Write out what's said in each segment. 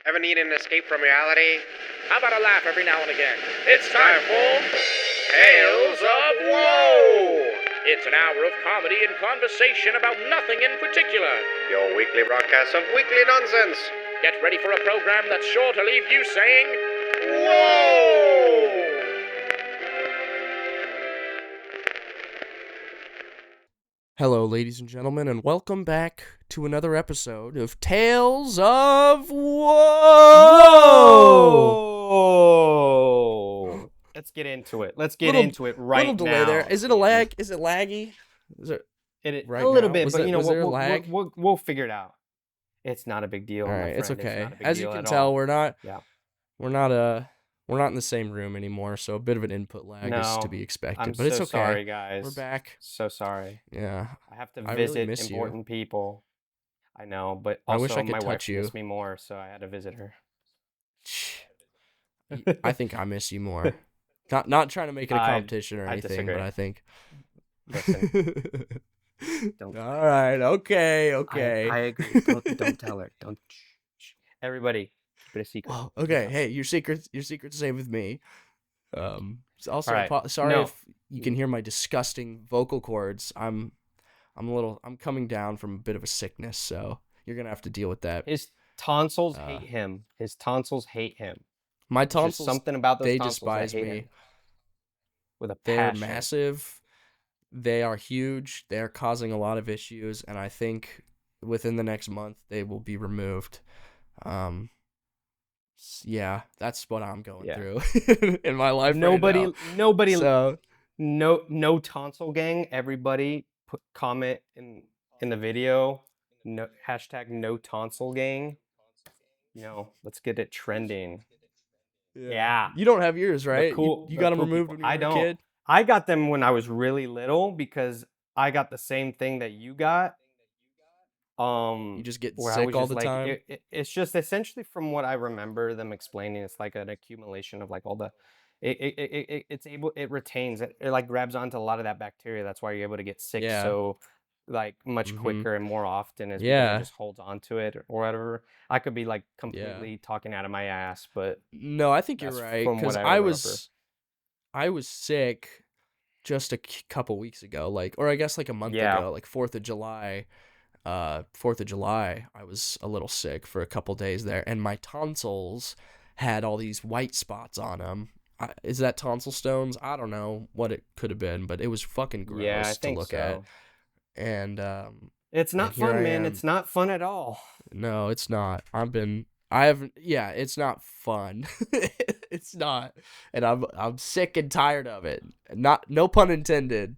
Ever need an escape from reality? How about a laugh every now and again? It's time for Tales of Woe! It's an hour of comedy and conversation about nothing in particular. Your weekly broadcast of weekly nonsense. Get ready for a program that's sure to leave you saying, Whoa! Hello, ladies and gentlemen, and welcome back to another episode of Tales of Whoa! Let's get into it. Let's get into it right now. Little delay there. Is it a lag? Is it laggy? Is it right a little now? bit, Was but it- you know was there a lag? we'll figure it out. It's not a big deal. All my right, it's friend. okay. not a big As you deal can at tell, all. we're not in the same room anymore, so a bit of an input lag is to be expected. I'm but it's so okay. sorry, guys. We're back. So sorry. Yeah. I have to I really visit miss you. important people. I know, but I also wish I could my wife touch you. missed me more, so I had to visit her. I think I miss you more. Not trying to make it a competition or I anything, disagree. but I think. Listen. Don't. All right. Okay. I agree. Don't tell her. Don't. Shh. Everybody, keep it a secret. Well, okay. Hey, your secret's safe with me. Also, All right. sorry No. if you can hear my disgusting vocal cords. I'm coming down from a bit of a sickness, so you're gonna have to deal with that. His tonsils hate him. His tonsils hate him. My Just tonsils, something about those they tonsils despise that hate me. him. With a They're passion. massive. They are huge. They're causing a lot of issues, and I think within the next month they will be removed. Yeah, that's what I'm going through in my life. Nobody. So No tonsil gang. Everybody comment in the video. No hashtag no tonsil gang. Let's get it trending. Yeah. you don't have yours, right? You The got them cool removed people. when you were I a don't. kid. I got them when I was really little because I got the same thing that you got. You just get Where I sick was all just the like, time. it's just essentially from what I remember them explaining. It's like an accumulation of like all the, it retains it like grabs onto a lot of that bacteria. That's why you're able to get sick Yeah. so like much Mhm. quicker and more often is because Yeah. it just holds onto it or whatever. I could be like completely talking out of my ass, but No, I think you're that's right from because what I remember. was sick just a couple weeks ago, or I guess like a month ago, like 4th of July. 4th of July, I was a little sick for a couple days there, and my tonsils had all these white spots on them. Is that tonsil stones? I don't know what it could have been, but it was fucking gross Yeah, I to think look so. at. And It's not here fun, I man. am. It's not fun at all. No, it's not. It's not fun. It's not. And I'm sick and tired of it. No pun intended.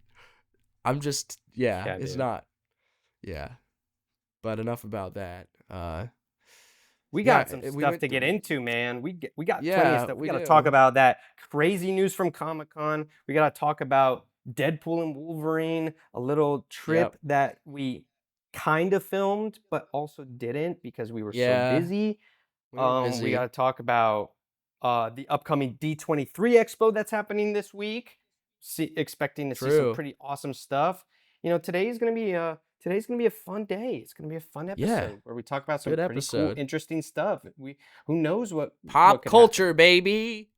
I'm just it's dude. not. Yeah. But enough about that. We got some we stuff went to get through- into, man. We got plenty of Yeah, stuff. We we got to do. talk about that crazy news from Comic-Con. We got to talk about Deadpool and Wolverine, a little trip Yep. that we kind of filmed but also didn't because we were Yeah, so busy. We were busy. We got to talk about the upcoming D23 Expo that's happening this week. Expecting to see some True. pretty awesome stuff. Today's gonna be a fun day. It's gonna be a fun episode where we talk about some Good pretty cool, episode. interesting stuff. Who knows what Pop could culture, baby.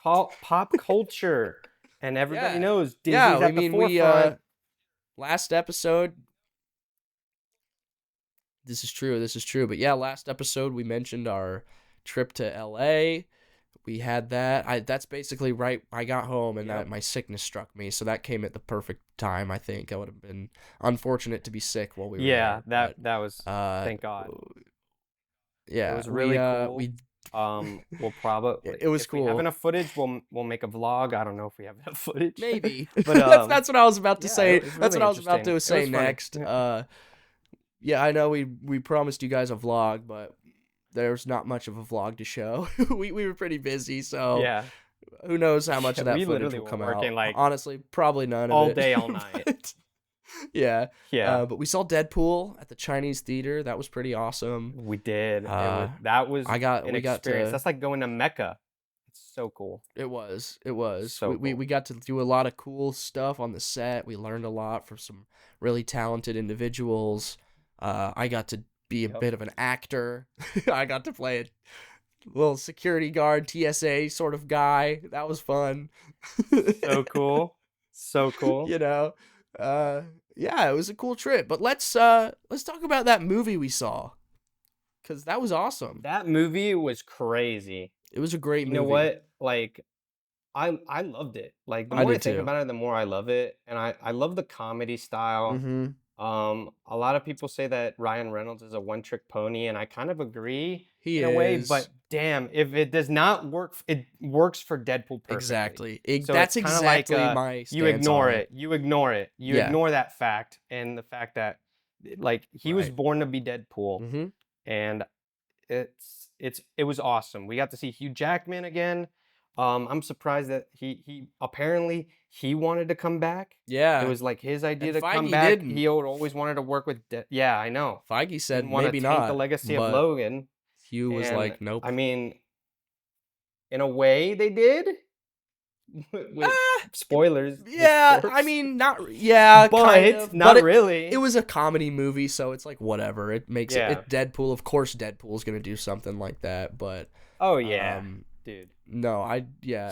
pop culture, and everybody Yeah. knows Disney's Yeah, at the forefront. last episode. This is true. But yeah, last episode we mentioned our trip to LA. We had that. That's basically right. I got home and that my sickness struck me, so that came at the perfect time. I think I would have been unfortunate to be sick while we were Yeah, there. that was thank God. Yeah, It was really cool. We We'll probably It was if we have cool. enough footage, we'll make a vlog. I don't know if we have enough footage. maybe, But that's what I was about to say. it was That's really what I was about to interesting. It say was funny. next. Yeah, I know we promised you guys a vlog, but there's not much of a vlog to show. we were pretty busy, so Yeah. who knows how much of that We footage literally will were come working, out. like, Honestly, probably none of all it. day, all night. But, yeah. Yeah. But we saw Deadpool at the Chinese theater. That was pretty awesome. We did. Uh, We we got experience. to- That's like going to Mecca. It's so cool. It was. So we cool. got to do a lot of cool stuff on the set. We learned a lot from some really talented individuals. I got to be a Yep. bit of an actor. I got to play a little security guard, TSA sort of guy. That was fun. So cool. So cool. You know, yeah, it was a cool trip. But let's talk about that movie we saw, because that was awesome. That movie was crazy. It was a great You movie. know what? Like, I loved it. Like, the I more I did think too. about it, the more I love it. And I love the comedy style. Mm-hmm. A lot of people say that Ryan Reynolds is a one-trick pony, and I kind of agree He in a way, is. but damn, if it does not work, it works for Deadpool perfectly. Exactly. So That's it's kinda like, exactly my you stance ignore on it. You ignore it. You Yeah. ignore that fact and the fact that, like, he was Right. born to be Deadpool, Mm-hmm. and it was awesome. We got to see Hugh Jackman again. I'm surprised that he apparently he wanted to come back. Yeah. It was like his idea And to come Feige back. didn't. He always wanted to work with. Yeah, I know. Feige said Didn't want maybe to taint not. the legacy of but Logan. Hugh was And like, nope. I mean, in a way, they did. With spoilers. with Yeah, I corpse. mean, not yeah, but kind of, not but really. it was a comedy movie, so it's like whatever. It makes Yeah. it Deadpool. Of course, Deadpool's gonna do something like that, but Oh yeah, um, dude. no,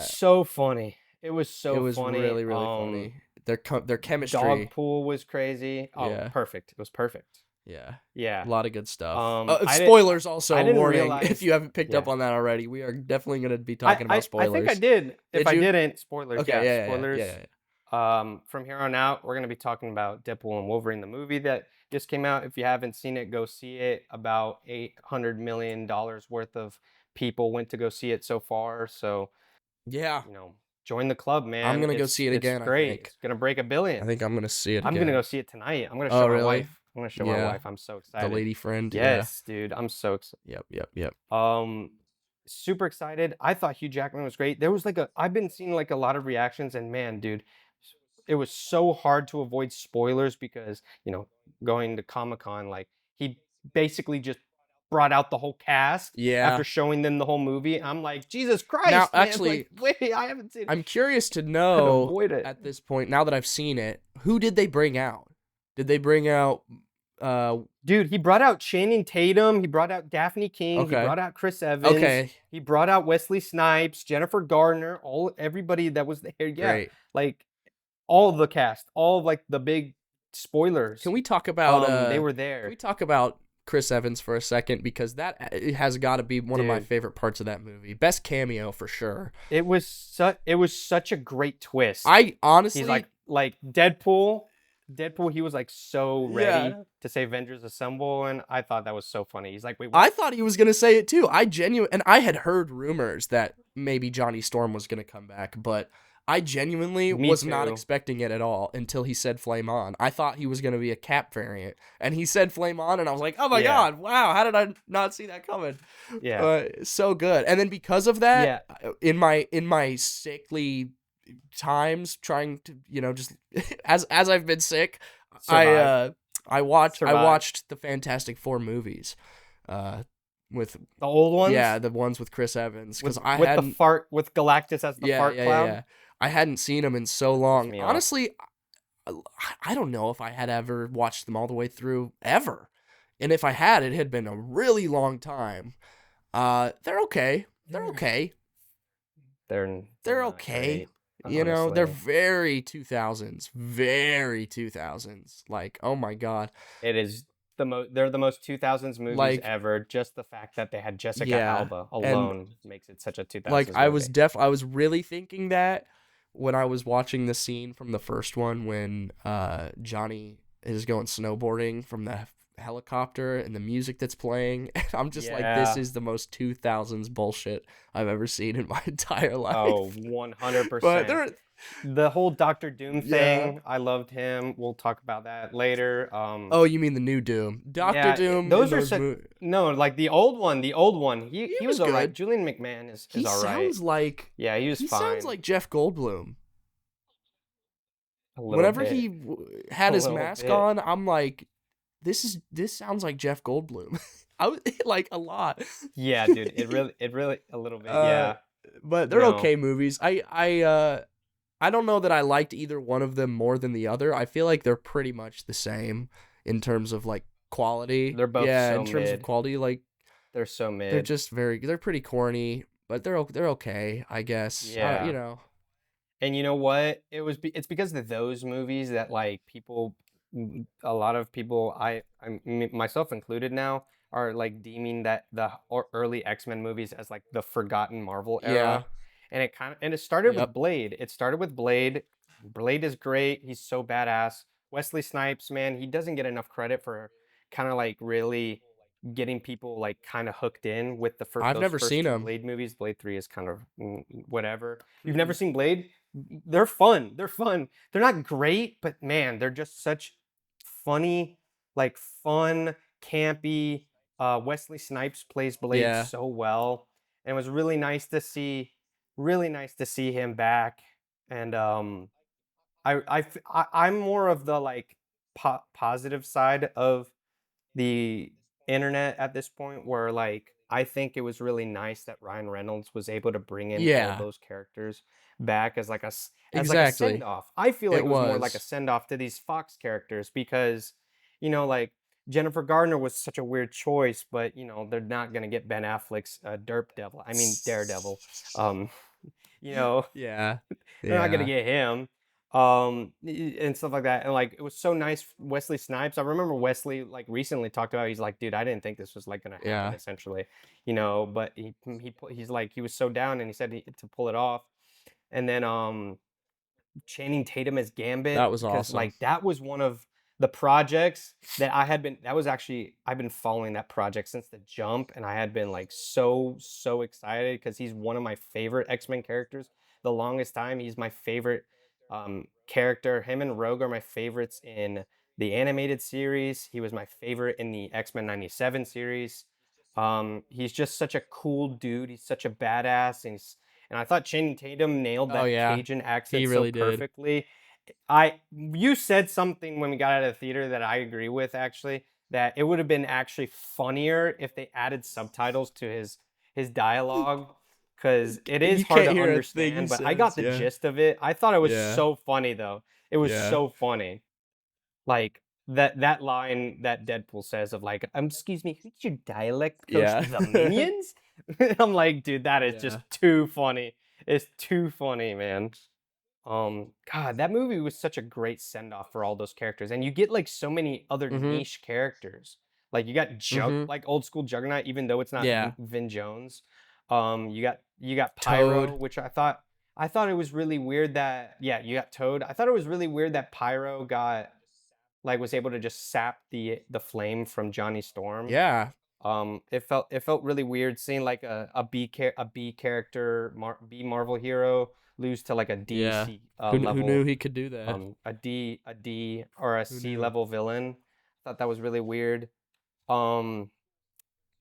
So funny. It was so it was funny. really funny. Their chemistry, Dogpool was crazy. Oh, Yeah. perfect. It was perfect. yeah, Yeah. a lot of good stuff. I didn't- Spoilers also, I didn't warning realize- if you haven't picked up yeah. on that already. We are definitely gonna be talking about spoilers. I think I did. If Did I you? didn't, spoilers. Okay, yeah, yeah, spoilers. yeah. From here on out, we're gonna be talking about Deadpool and Wolverine, the movie that just came out. If you haven't seen it, go see it. About $800 million worth of people went to go see it so far. So Yeah, join the club, man. I'm gonna go see it it's again, I Great. think. It's gonna break $1 billion. I think I'm gonna see it. I'm again. gonna go see it tonight. I'm gonna Oh, show my really? wife. I'm gonna show my Yeah. wife. I'm so excited. The lady friend. Yes, dude. I'm so excited. Yeah. Yep. Super excited. I thought Hugh Jackman was great. There was I've been seeing like a lot of reactions, and man, dude, it was so hard to avoid spoilers because going to Comic-Con, like he basically just brought out the whole cast Yeah. after showing them the whole movie. I'm like, Jesus Christ, Now, man. actually, like, wait, I haven't seen it. I'm curious to How to know avoid it. at this point, now that I've seen it, who did they bring out? Did they bring out Dude, he brought out Channing Tatum. He brought out Daphne King. Okay. He brought out Chris Evans. Okay. He brought out Wesley Snipes, Jennifer Gardner, everybody that was there. Yeah. Great. Like all of the cast, all of like the big spoilers. Can we talk about they were Can there. we talk about Chris Evans for a second, because that has got to be one of my Dude. favorite parts of that movie. Best cameo for sure. It was such a great twist. I honestly He's like Deadpool. He was like so ready Yeah. to say Avengers Assemble, and I thought that was so funny. He's like, wait, what? I thought he was gonna say it too. And I had heard rumors that maybe Johnny Storm was gonna come back, but I genuinely Me was not too. expecting it at all until he said Flame On. I thought he was gonna be a Cap variant, and he said Flame On, and I was like, oh my Yeah. god, wow, how did I not see that coming? Yeah. So good. And then because of that, Yeah. in my sickly times, trying to just as I've been sick, Survive. I watched the Fantastic Four movies, with The old ones. yeah, the ones with Chris Evans, because I with hadn't the fart with Galactus as the fart cloud. yeah. I hadn't seen them in so long. me off. Honestly, I don't know if I had ever watched them all the way through ever, and if I had, it had been a really long time. They're okay. They're okay. They're not okay. great, They're honestly. very 2000s. Very 2000s. Like, oh my god. It is they're the most 2000s movies Like- ever. Just the fact that they had Jessica Yeah, Alba and, alone makes it such a 2000s Like, I was movie. I was really thinking that when I was watching the scene from the first one when Johnny is going snowboarding from the helicopter and the music that's playing. I'm just like, this Yeah. is the most 2000s bullshit I've ever seen in my entire life. Oh, 100%. But there, The whole Doctor Doom Yeah. thing, I loved him. We'll talk about that later. oh, you mean the new Doom? Doctor Yeah, Doom. those in are no, like the old one. The old one. He was was all right. good. Julian McMahon is He all right. sounds like Yeah, he was he fine. sounds like Jeff Goldblum. A little Whenever bit. he had A his little mask bit. on, I'm like, this sounds like Jeff Goldblum. I was like a lot. Yeah, dude. It really a little bit. Yeah. But they're No. okay movies. I don't know that I liked either one of them more than the other. I feel like they're pretty much the same in terms of like quality. They're both Yeah, so in terms of mid. quality, like They're so they're mid. just they're pretty corny, but they're okay, I guess. You Yeah. know. And you know what? It's because of those movies that like people, a lot of people, myself included now, are like deeming that early X-Men movies as like the forgotten Marvel Yeah. era. And it started with Yep. Blade. It started with Blade. Blade is great. He's so badass. Wesley Snipes, man, he doesn't get enough credit for kind of like really getting people like kind of hooked in with I've those never first seen two them. Blade movies. Blade 3 is kind of whatever. You've never seen Blade? They're fun. They're fun. They're not great, but man, they're just such funny, like fun, campy. Wesley Snipes plays Blade Yeah. so well, and it was really nice to see him back. And I'm more of the like positive side of the internet at this point, where like I think it was really nice that Ryan Reynolds was able to bring in all Yeah. those characters back as as like a send Exactly. off. I feel like It it was more like a was. send off to these Fox characters because like Jennifer Gardner was such a weird choice, but they're not gonna get Ben Affleck's Daredevil. Um, you know Yeah. they're not gonna Yeah. get him, and stuff like that. And like it was so nice. Wesley Snipes. I remember Wesley like recently talked about. He's like, dude, I didn't think this was like gonna happen. Yeah. Essentially, but he's like he was so down, and he said to pull it off. And then Channing Tatum as That Gambit, was because awesome. like that was one of the projects that I've been following that project since the jump, and I had been like so excited because he's one of my favorite X-Men characters. The longest time, he's my favorite character. Him and Rogue are my favorites in the animated series. He was my favorite in the X-Men 97 series. He's just such a cool dude. He's such a badass, and I thought Channing Tatum nailed Oh that yeah. Cajun He accent so really did. perfectly. You said something when we got out of the theater that I agree with, actually, that it would have been actually funnier if they added subtitles to his dialogue, because it is You hard can't to hear a thing he understand, but I got says. the Yeah. gist of it. I thought it was Yeah. so funny though. It was Yeah. so funny. Like that line that Deadpool says of like, excuse me, who's your dialect coach? Yeah. The Minions? I'm like, dude, that is just Yeah. too funny. It's too funny, man. God, that movie was such a great send off for all those characters, and you get like so many other Mhm. niche characters. Like you got Mhm. like old school Juggernaut, even though it's not Yeah. Vin Jones. You got Pyro, Toad. which I thought it was really weird that you got Toad. I thought it was really weird that Pyro was able to just sap the flame from Johnny Storm. Yeah. It felt really weird seeing like a B character, B Marvel hero lose to like a D Yeah. C Who knew level, he could do that? a D or a Who C knew? level villain. Thought that was really weird. Um,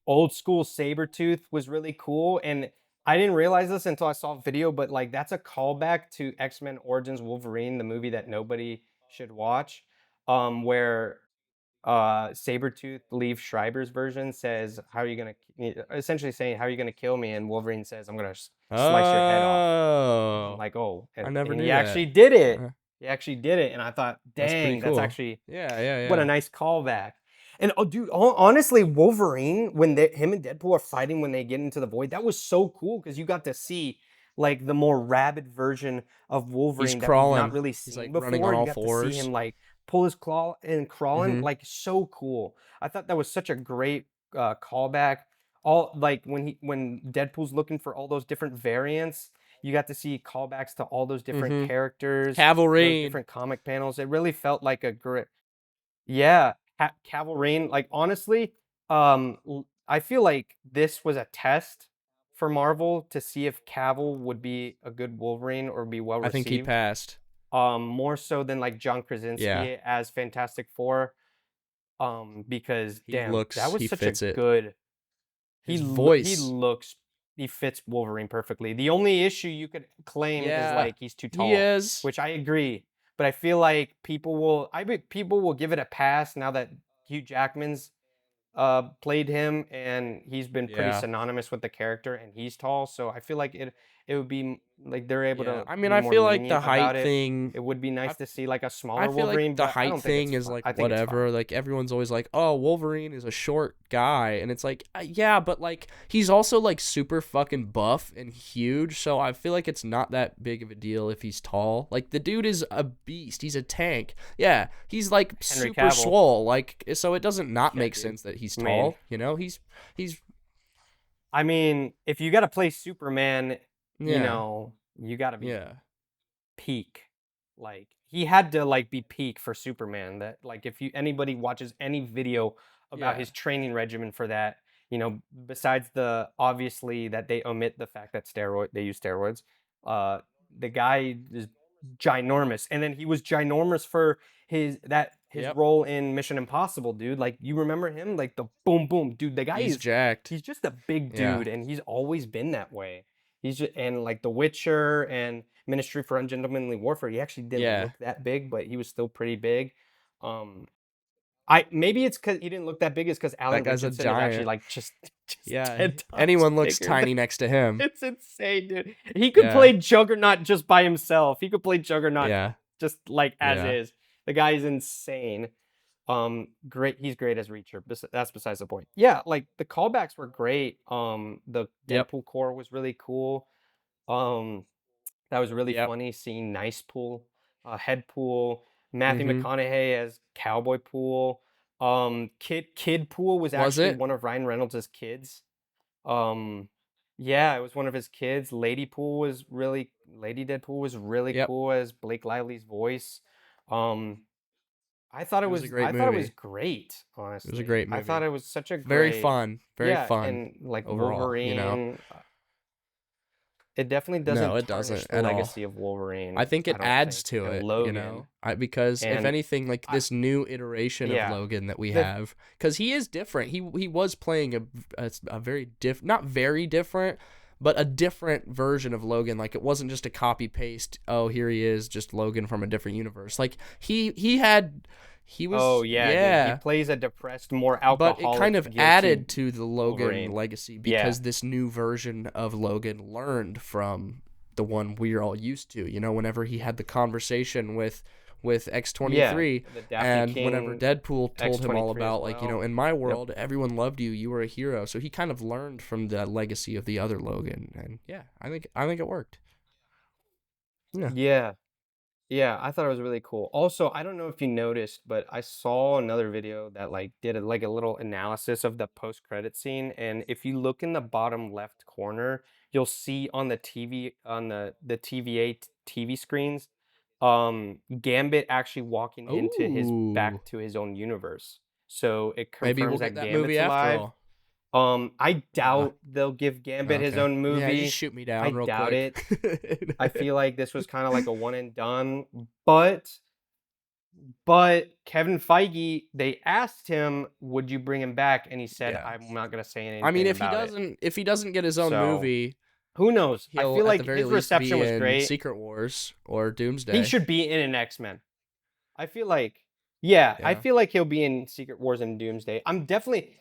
Old school Sabretooth was really cool, and I didn't realize this until I saw a video, but like that's a callback to X-Men Origins Wolverine, the movie that nobody should watch, where Sabretooth, Liev Schreiber's version, says, "How are you gonna?" Essentially saying, "How are you gonna kill me?" And Wolverine says, "I'm gonna slice your head off." I'm Oh. like, "Oh," I and never he knew that. actually did it. Uh, He actually did it, and I thought, that's pretty "Dang, that's cool. actually Yeah, yeah, what a yeah. nice callback." And oh, dude, honestly, Wolverine when him and Deadpool are fighting when they get into the void, that was so cool because you got to see like the more rabid version of He's Wolverine that we've not crawling. really He's like seen running on before. You all got to see him fours. like pull his claw and crawling, Mhm. like so cool. I thought that was such a great callback. All like when Deadpool's looking for all those different variants, you got to see callbacks to all those different Mhm. characters, those Cavalry. different comic panels. It really felt like a great, yeah, Cavalry. Like honestly, I feel like this was a test for Marvel to see if Cavill would be a good Wolverine or be well I think he received. passed. More so than like John Yeah. Krasinski as Fantastic Four. Because damn, that was He such a fits it. good. His He voice. looks he fits Wolverine perfectly. The only issue you could claim is Yeah. like he's too He tall, is. which I agree. But I feel like people will give it a pass now that Hugh Jackman's played him, and he's been pretty Yeah. synonymous with the character, and he's tall. So I feel like it it would be like they're able Yeah, to I mean, be I more feel like the lenient about height it. thing. It would be I nice to see like a I smaller feel like Wolverine, the but I height don't think it's thing is fine. like I think it's whatever. fine. Like everyone's always like, "Oh, Wolverine is a short guy," and it's like, yeah, but like he's also like super fucking buff and huge. So I feel like it's not that big of a deal if he's tall. Like the dude is a beast. He's a tank. Yeah, he's like Henry super Cavill. swole. Like so, it doesn't not Yeah, make dude. sense that he's I mean, tall. You know, he's I mean, if you got to play Superman, yeah, you got to be yeah, peak. Like he had to like be peak for Superman. That like if you anybody watches any video about yeah, his training regimen for that, besides the obviously that they omit the fact that they use steroids, uh the guy is ginormous. And then he was ginormous for his yep. role in Mission Impossible, dude. Like you remember him? Like the boom boom, dude. The guy He's jacked. he's just a big Yeah, dude and he's always been that way. He's just, and like The Witcher and Ministry for Ungentlemanly Warfare, he actually didn't yeah. look that big, but he was still pretty big. Um, I maybe it's because he didn't look that big, is because That Alan guy's a Richardson is actually giant. like just Yeah, 10 times anyone looks bigger. tiny next to him. It's insane, dude. He could Yeah, play Juggernaut just by himself. He could play Juggernaut yeah, just like as yeah. is. The guy is insane. Great. He's great as Reacher. That's besides the point. Yeah, like the callbacks were great. The Yep, Deadpool core was really cool. Um, that was really yep. funny seeing Nice Pool, Head Pool, Matthew Mm-hmm. McConaughey as Cowboy Pool. Kid Pool was Was actually it? one of Ryan Reynolds' kids. Um, yeah, it was one of his kids. Lady Deadpool was really Yep. cool as Blake Lively's voice. Um, I thought it It was a was great I thought it was movie. great, It was a honestly. great I thought movie. it was such a Very great, fun. Very yeah, fun and like overall, you know? Wolverine, it definitely No, doesn't it tarnish doesn't the at all. legacy of I Wolverine, think I it don't adds think, to and it, Logan. because if And anything, like I, this new iteration of yeah, Logan that we the have, because he is different. He was playing a very not very different, but a different version of Logan. Like it wasn't just a copy paste. Oh, here he is, just Logan from a different universe. Like he oh was yeah, dude, he yeah. plays a depressed, more But it kind alcoholic, of guilty added to the Logan Wolverine. legacy Yeah, because this new version of Logan learned from the one we're all used to. You know, whenever he had the conversation with yeah, X-23, the Daphne and whenever King Deadpool told him all X-23 as about, like, well. in my Yep. world, everyone loved you. You were a hero. So he kind of learned from the legacy of the other Logan. And yeah, I think it worked. Yeah. Yeah. Yeah, I thought it was really cool. Also, I don't know if you noticed, but I saw another video that like did like a little analysis of the post-credit scene, and if you look in the bottom left corner, you'll see on the TV on the TVA TV screens, Gambit actually walking into his Ooh. back to his own universe. So it Maybe we'll confirms get that that movie Gambit's after alive. all. I Yeah. doubt they'll give Gambit his Okay. own Yeah, just movie. shoot me I down real doubt quick. it. I feel like this was kind of like a one and done, but Kevin Feige, they asked him, "Would you bring him back?" And he said, Yeah. "I'm not gonna say I mean, anything about it." if he doesn't get his own So movie, who knows? I he'll feel at the like very his least reception be was in great. Secret Wars or He Doomsday. should be in an X-Men. I feel like, yeah, I Yeah. feel like he'll be in Secret Wars and Doomsday. I'm definitely,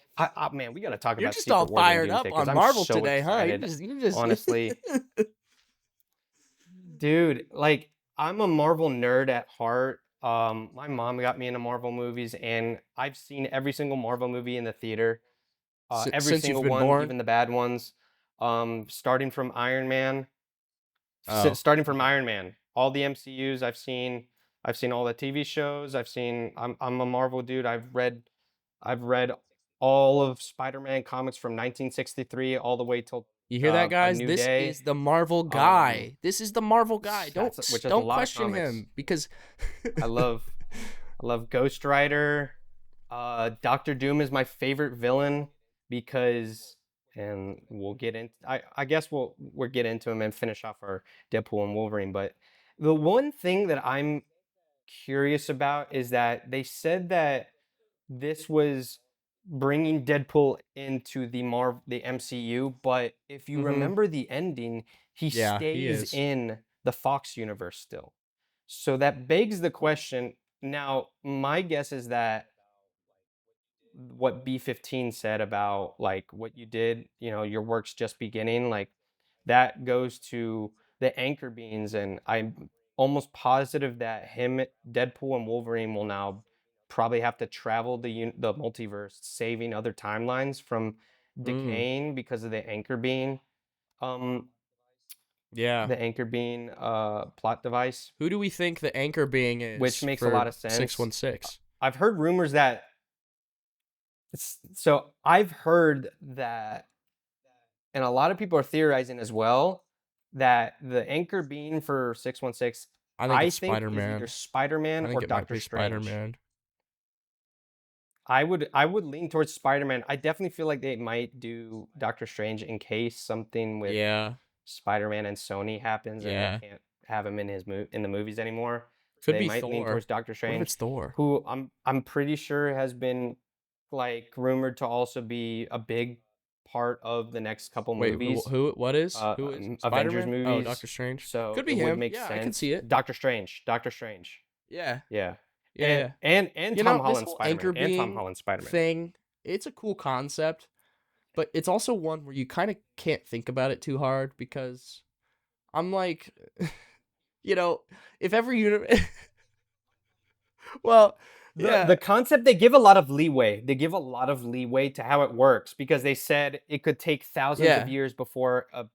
man, we gotta talk You're about just all Secret Wars and fired Doomsday up because on I'm Marvel so today, huh? excited. You just Honestly, dude, like I'm a Marvel nerd at heart. My mom got me into Marvel movies, and I've seen every single Marvel movie in the theater. Every Since you've single been one, born. even the bad ones. Starting from Iron Man, Oh, starting from okay. Iron Man, all the MCUs I've seen. I've seen all the TV shows. I'm a Marvel dude. I've read all of Spider-Man comics from 1963 all the way till You hear that, A guys? New This Day. is the Marvel Um, guy. This is the Marvel guy. which is a Don't lot of question comics. him because I love I love Ghost Rider. Doctor Doom is my favorite villain because, and we'll get into. I guess we'll get into him and finish off our Deadpool and Wolverine. But the one thing that I'm curious about is that they said that this was bringing Deadpool into the MCU, but if you Mhm. remember the ending, he Yeah, he stays is. in the Fox universe still. So that begs the question. Now, my guess is that what B15 said about like what you did, your work's just beginning, like that goes to the anchor beings, and I'm almost positive that him, Deadpool, and Wolverine will now probably have to travel the multiverse, saving other timelines from Mm. decaying because of um Yeah. the anchor being plot device, Who do we think the anchor being which is makes a for lot of sense. 616? I've heard rumors that so I've heard that, and a lot of people are theorizing as well, that the anchor being for 616, I think I it's think, is either Spider-Man. I Spider-Man think or it might Doctor be Strange. Spider-Man. I would lean towards Spider-Man. I definitely feel like they might do Doctor Strange in case something with Yeah. Spider-Man and Sony happens and they Yeah. can't have him in in the movies anymore. Could They be might lean Thor. towards Doctor What if Strange, it's Thor? who I'm pretty sure has been like rumored to also be a big part of the next couple Wait, movies, who? What is? Who is Avengers Spider-Man? Oh, movies. Doctor Strange. So Could it be would him. make Yeah, I can sense. see it. Doctor Strange. Doctor Strange. Yeah. Yeah. Yeah, yeah. And You Tom know, this Holland whole Spider-Man. anchor And Tom being Holland Spider-Man. thing, it's a cool concept, but it's also one where you kind of can't think about it too hard because I'm like, you know, if every universe, well, yeah, The concept, they give a lot of leeway. They give a lot of leeway to how it works because they said it could take thousands of yeah, years before a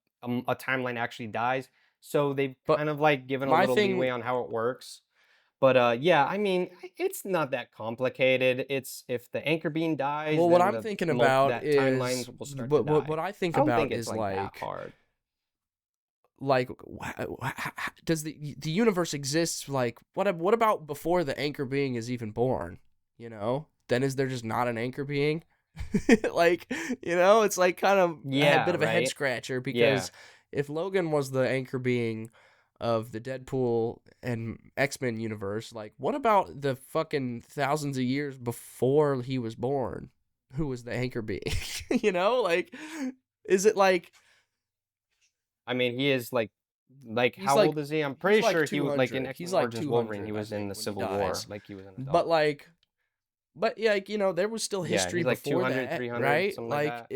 timeline actually dies. So they've but kind of like given a my little thing, leeway on how it works. But yeah, I mean, it's not that complicated. It's if the anchor beam dies, well, what then I'm thinking about that is timelines will start to what die. I think I don't think about it's is like that hard. like does the universe exist, like what about before the anchor being is even born, you know? Then is there just not an anchor being? Like, you know, it's like kind of a Yeah, bit of a head right. scratcher Yeah. because if Logan was the anchor being of the Deadpool and X-Men universe, like what about the fucking thousands of years before he was born? Who was the anchor being? You know, like is it like I mean, he is like he's how like old is he? I'm he's pretty like sure he was like in 200. He's X-Men like Origins Wolverine, he 200, I was in think, the when he Civil War, dies. like he was an But adult. like but yeah, like, you know, there was still Yeah, history he's like before 200, that, 300, right? something like Like that.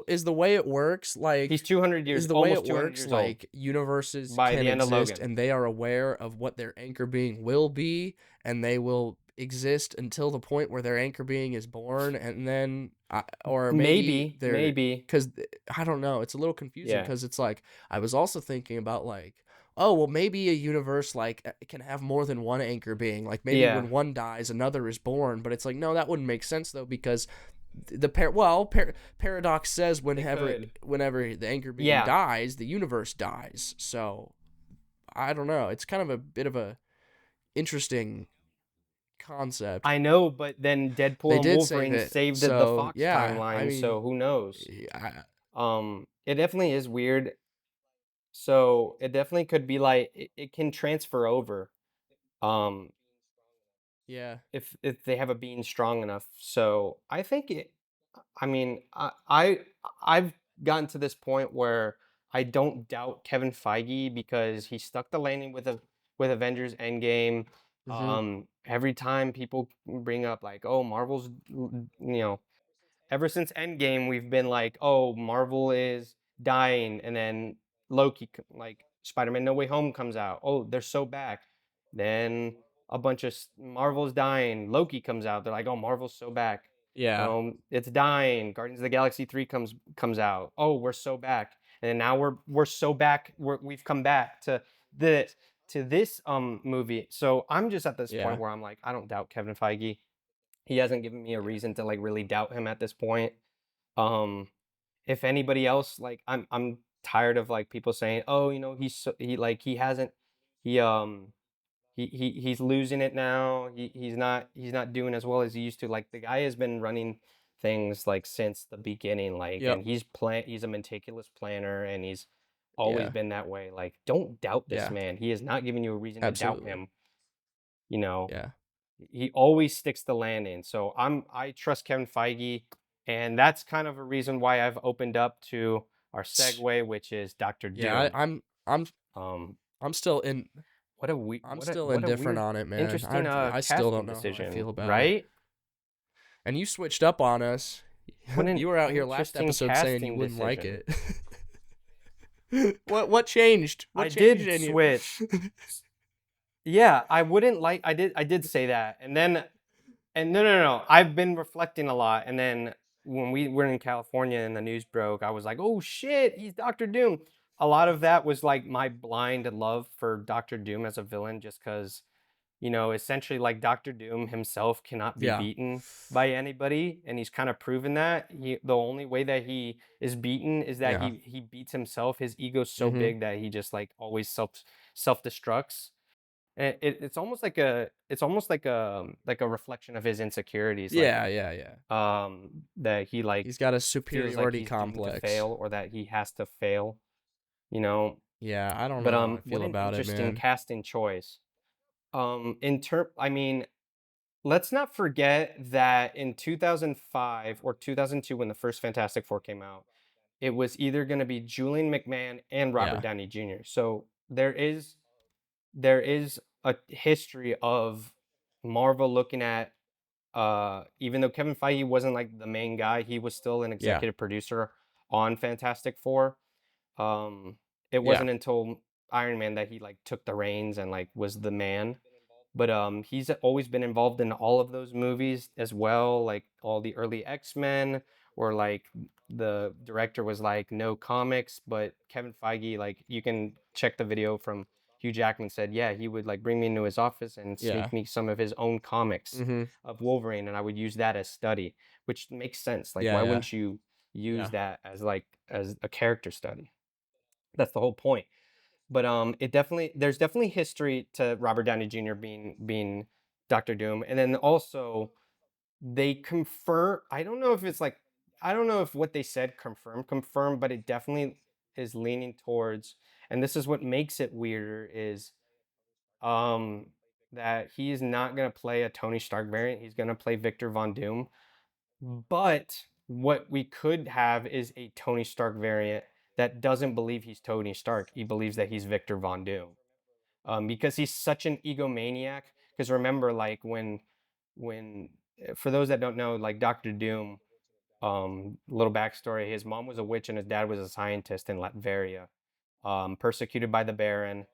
is the way it works, He's like 200 years, is the way almost it 200 works years old like universes by can the end of exist Logan. and they are aware of what their anchor being will be and they will exist until the point where their anchor being is born and then or maybe they're Maybe. because I don't know, it's a little confusing Yeah. because it's like I was also thinking about like, oh well, maybe a universe like can have more than one anchor being, like maybe Yeah. when one dies another is born, but it's like no, that wouldn't make sense though because paradox says could. whenever the anchor being Yeah. dies, the universe dies. So I don't know. It's kind of a bit of a interesting concept. I know, but then They Deadpool and did save Wolverine it, saved the so Fox yeah. I timeline, mean, so who knows? yeah, It definitely is weird. So it definitely could be like it can transfer over. Um, yeah, if they have a being strong enough. So I think it. I mean, I've gotten to this point where I don't doubt Kevin Feige because he stuck the landing with Avengers Endgame. hmm Every time people bring up like, oh, Marvel's, ever since Endgame, we've been like, oh, Marvel is dying, and then like Spider-Man: No Way Home comes out. Oh, they're so back. Then a bunch of Marvel's dying. Loki comes out. They're like, oh, Marvel's so back. yeah, It's dying. Guardians of the Galaxy 3 comes out. Oh, we're so back. And then now we're so back. We've come back this this movie. So I'm just at this yeah, point where I'm like, I don't doubt Kevin Feige. He hasn't given me a yeah, reason to like really doubt him at this point. Um, if anybody else, like I'm tired of like people saying, oh, he hasn't he he's losing it now. He's not doing as well as he used to. Like the guy has been running things like since the beginning, like, yep, and he's a meticulous planner, and he's always yeah, been that way. Like, don't doubt this yeah, man. He is not giving you a reason to doubt absolutely, him. You know, yeah, he always sticks the landing. So I trust Kevin Feige, and that's kind of a reason why I've opened up to our segue, which is Doctor yeah. Doom. I'm Um, I'm still in. what a we I'm what a still what a indifferent weird, on it, man. interesting I still casting don't know how I decision, feel about it. right? And you switched up on us. What an You were out here last interesting episode saying you casting wouldn't like decision. it. What changed? What I changed did in you? switch. Yeah, I wouldn't like I did say that. And no. I've been reflecting a lot. And then when we were in California and the news broke, I was like, "Oh shit, he's Doctor Doom." A lot of that was like my blind love for Doctor Doom as a villain just cuz essentially like Doctor Doom himself cannot be Yeah. beaten by anybody, and he's kind of proven that. The only way that he is beaten is that Yeah. he beats himself. His ego's so Mhm. big that he just like always self-destructs. And it's almost like a reflection of his insecurities, like Yeah, yeah, yeah. that he like He's got a feels like superiority he's doomed to complex. fail or that he has to fail, you know. Yeah, I don't But know how I what feel an about it, interesting man. casting choice. I mean, let's not forget that in 2005 or 2002 when the first Fantastic Four came out, it was either going to be Julian McMahon and Robert Yeah. Downey Jr. So there is a history of Marvel looking at even though Kevin Feige wasn't like the main guy, he was still an Yeah. executive producer on Fantastic Four. Um it Yeah. wasn't until Iron Man that he like took the reins and like was the man. But he's always been involved in all of those movies as well, like all the early X-Men, or like the director was like no comics, but Kevin Feige, like you can check the video from Hugh Jackman said, yeah, he would like bring me into his office and Yeah. sneak me some of his own comics Mhm. of Wolverine, and I would use that as study, which makes sense. Like, Yeah, why yeah. wouldn't you use Yeah. that as like as a character study? That's the whole point. But there's definitely history to Robert Downey Jr. being Doctor Doom, and then also they confirm. I don't know if what they said confirm, but it definitely is leaning towards. And this is what makes it weirder is um that he is not gonna play a Tony Stark variant. He's gonna play Victor Von Doom. But what we could have is a Tony Stark variant that doesn't believe he's Tony Stark. He believes that he's Victor Von Doom, because he's such an egomaniac. Because remember, like when for those that don't know, like Doctor Doom, little backstory: his mom was a witch and his dad was a scientist in Latveria, persecuted by the Baron.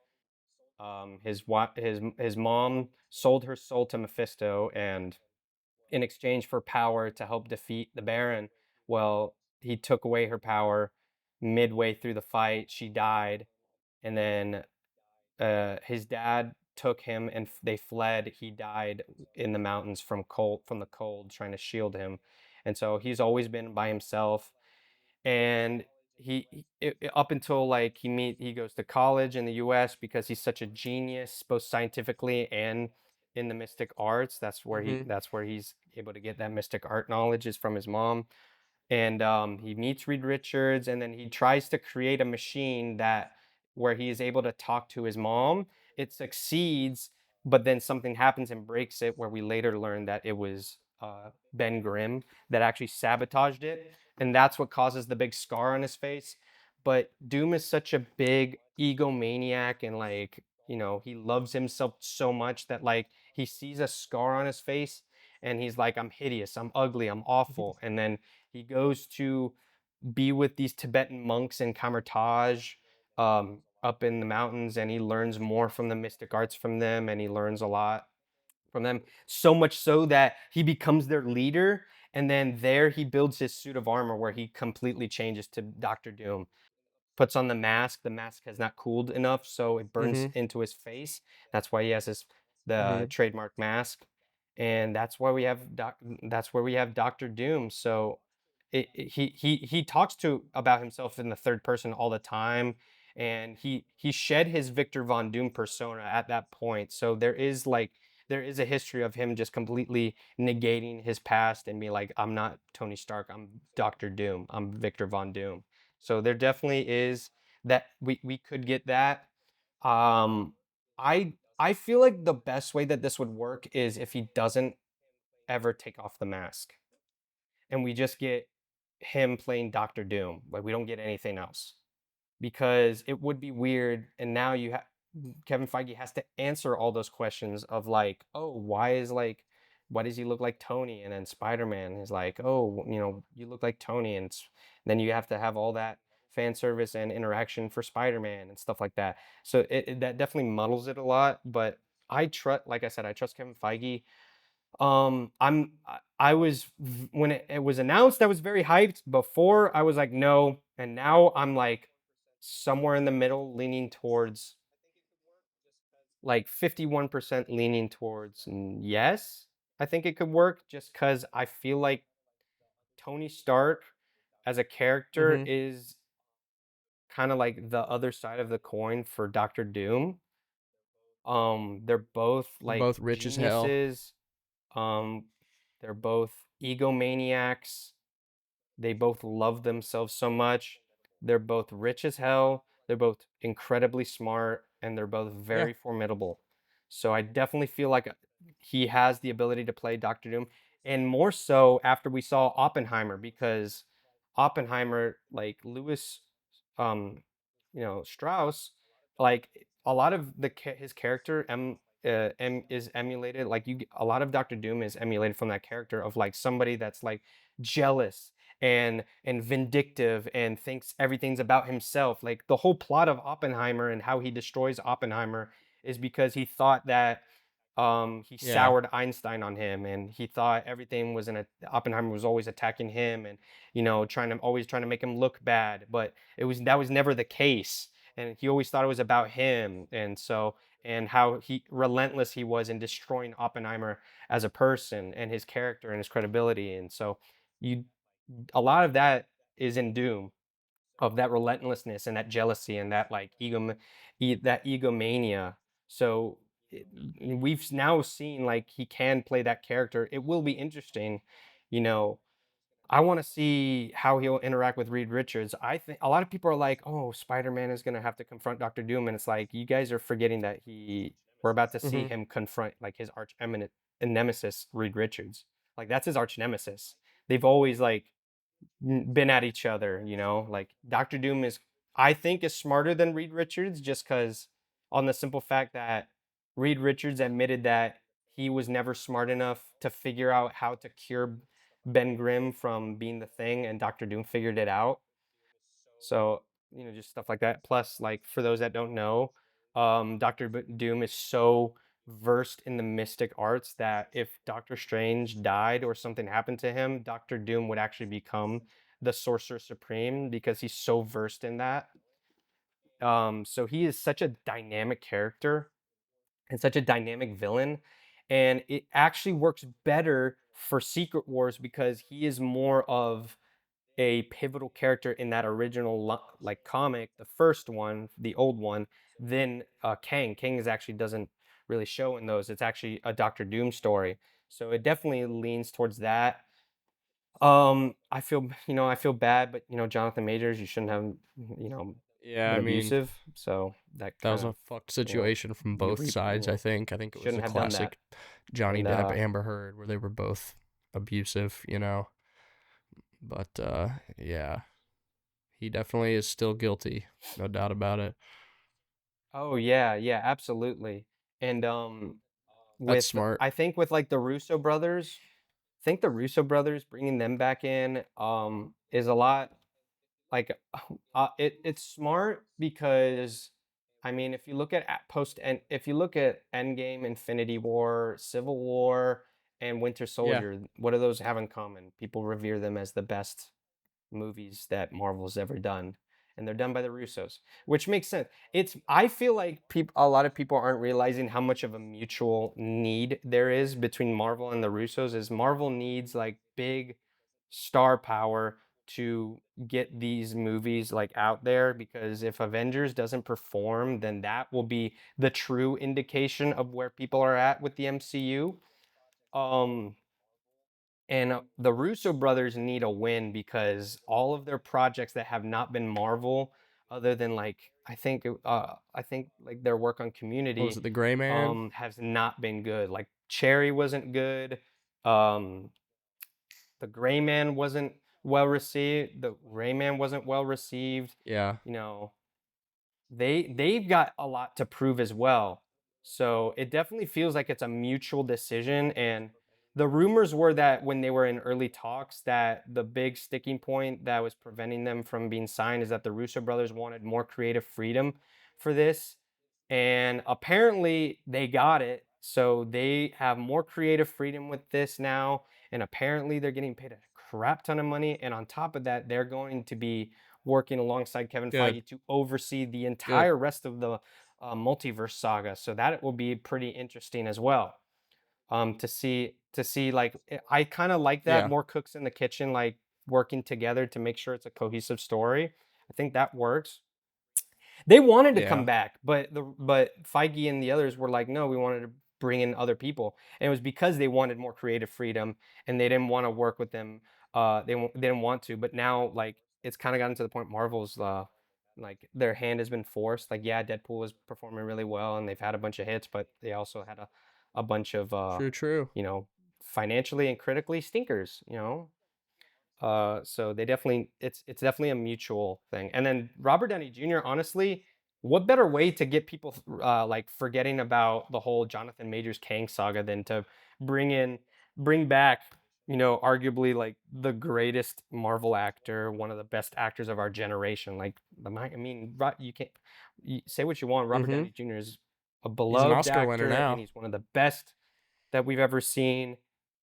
His mom sold her soul to Mephisto, and in exchange for power to help defeat the Baron, well, he took away her power midway through the fight. She died, and then his dad took him and they fled. He died in the mountains from the cold, trying to shield him, and so he's always been by himself. And up until like he goes to college in the U.S. because he's such a genius, both scientifically and in the mystic arts. Mhm. That's where he's able to get that mystic art knowledge is from his mom. And he meets Reed Richards, and then he tries to create a machine that where he is able to talk to his mom. It succeeds, but then something happens and breaks it, where we later learn that it was Ben Grimm that actually sabotaged it, and that's what causes the big scar on his face. But Doom is such a big egomaniac, and like he loves himself so much that like he sees a scar on his face, and he's like, I'm hideous, I'm ugly, I'm awful, and then he goes to be with these Tibetan monks in Kamertaj, up in the mountains, and he learns more from the mystic arts from them, and he learns a lot from them. So much so that he becomes their leader, and then there he builds his suit of armor where he completely changes to Doctor Doom, puts on the mask. The mask has not cooled enough, so it burns Mhm. into his face. That's why he has the Mhm. trademark mask, and that's where we have Doctor Doom. So he talks to about himself in the third person all the time, and he shed his Victor Von Doom persona at that point. So there is a history of him just completely negating his past and being like, I'm not Tony Stark, I'm Doctor Doom, I'm Victor Von Doom. So there definitely is that we could get that. Um, I feel like the best way that this would work is if he doesn't ever take off the mask, and we just get him playing Doctor Doom. Like we don't get anything else, because it would be weird. And now Kevin Feige has to answer all those questions of like, oh, why does he look like Tony? And then Spider-Man is like, oh, you look like Tony, and then you have to have all that fan service and interaction for Spider-Man and stuff like that. So that definitely muddles it a lot. But I trust, like I said, I trust Kevin Feige. I was when it was announced, I was very hyped. Before I was like, no, and now I'm like somewhere in the middle, leaning towards like 51% leaning towards yes. I think it could work just because I feel like Tony Stark as a character Mm-hmm. is kind of like the other side of the coin for Doctor Doom. They're both They're like both rich as hell. geniuses. Um, they're both egomaniacs. They both love themselves so much. They're both rich as hell. They're both incredibly smart, and they're both Yeah. very formidable. So I definitely feel like he has the ability to play Doctor Doom, and more so after we saw Oppenheimer, because Oppenheimer, like Lewis, um, Strauss, like a lot of his character is emulated. Like a lot of Doctor Doom is emulated from that character of like somebody that's like jealous and vindictive and thinks everything's about himself. Like the whole plot of Oppenheimer and how he destroys Oppenheimer is because he thought that he Yeah. soured Einstein on him, and he thought everything was Oppenheimer was always attacking him, and always trying to make him look bad, but that was never the case, and he always thought it was about him, and how he relentless he was in destroying Oppenheimer as a person and his character and his credibility. And so you a lot of that is in Doom, of that relentlessness and that jealousy and that like that egomania. So we've now seen like he can play that character. It will be interesting, you know. I want to see how he'll interact with Reed Richards. I think a lot of people are like, "Oh, Spider-Man is gonna have to confront Doctor Doom," and it's like you guys are forgetting that we're about to see Mm-hmm. him confront like his arch eminent nemesis, Reed Richards. Like that's his arch nemesis. They've always like been at each other, like Doctor Doom I think is smarter than Reed Richards, just because on the simple fact that Reed Richards admitted that he was never smart enough to figure out how to cure Ben Grimm from being the thing, and Doctor Doom figured it out. So, just stuff like that. Plus, like for those that don't know, Doom is so versed in the mystic arts that if Doctor Strange died or something happened to him, Doctor Doom would actually become the Sorcerer Supreme because he's so versed in that. So he is such a dynamic character and such a dynamic villain. And it actually works better for Secret Wars because he is more of a pivotal character in that original like comic, the first one, the old one, than Kang. Kang is actually doesn't really show in those. It's actually a Doctor Doom story. So it definitely leans towards that. I feel bad, but Jonathan Majors, you shouldn't have, you know, Yeah, been I mean, abusive. So that that kind was of, a fucked you know, situation from both sides, I think. I think it was shouldn't a have done that. classic Johnny And Depp Amber Heard where they were both abusive. But yeah, he definitely is still guilty. No doubt about it. oh yeah, yeah, absolutely. And That's smart. I think with like the Russo brothers, I think the Russo brothers bringing them back in is a lot like it's smart because I mean if you look at post and if you look at Endgame, Infinity War, Civil War, and Winter Yeah. Soldier, what do those have in common? People revere them as the best movies that Marvel's ever done, and they're done by the Russos, which makes sense. I feel like a lot of people aren't realizing how much of a mutual need there is between Marvel and the Russos. Is Marvel needs like big star power to get these movies like out there, because if Avengers doesn't perform, then that will be the true indication of where people are at with the MCU. Um and the Russo brothers need a win because all of their projects that have not been Marvel, other than like I think like their work on What was Community, it, the Gray Man? has not been good. Like Cherry wasn't good. Um, the Gray Man wasn't well received. The Rayman wasn't well received. Yeah. You know, they've got a lot to prove as well. So it definitely feels like it's a mutual decision, and The rumors were that when they were in early talks, that the big sticking point that was preventing them from being signed is that the Russo brothers wanted more creative freedom for this. And apparently they got it. So they have more creative freedom with this now. And apparently they're getting paid a crap ton of money. And on top of that, they're going to be working alongside Kevin Good. Feige to oversee the Good. entire rest of the multiverse saga. So that will be pretty interesting as well. To see like I kind of like that, Yeah. more cooks in the kitchen, like working together to make sure it's a cohesive story. I think that works. They wanted to come Yeah. back, but Feige and the others were like, no, we wanted to bring in other people, and it was because they wanted more creative freedom and they didn't want to work with them. They didn't want to, but now like it's kind of gotten to the point Marvel's like their hand has been forced. Like yeah, Deadpool was performing really well and they've had a bunch of hits, but they also had a bunch of True. True. you know, financially and critically stinkers. So they definitely it's definitely a mutual thing. And then Robert Downey Jr., honestly, what better way to get people like forgetting about the whole Jonathan Majors Kang saga than to bring back, arguably like the greatest Marvel actor, one of the best actors of our generation. Like I mean, you can't say what you want. Robert Mm-hmm. Downey Jr. is a He's an beloved Oscar winner actor and now. he's one of the best that we've ever seen.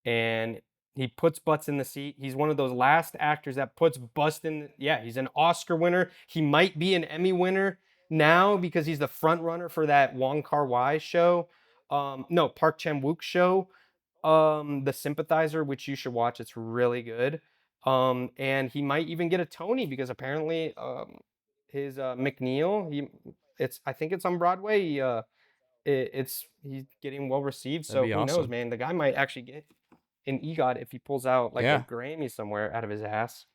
And he puts butts in the seat. He's one of those last actors that puts butts in. Yeah, he's an Oscar winner. He might be an Emmy winner now because he's the front runner for that Wong Kar-wai show. No, Park Chan-wook show, The Sympathizer, which you should watch. It's really good. And he might even get a Tony because apparently his McNeil, I think it's on Broadway. He's getting well received. That'd So be who knows, awesome. man? The guy might actually get an EGOT if he pulls out like a Yeah. Grammy somewhere out of his ass.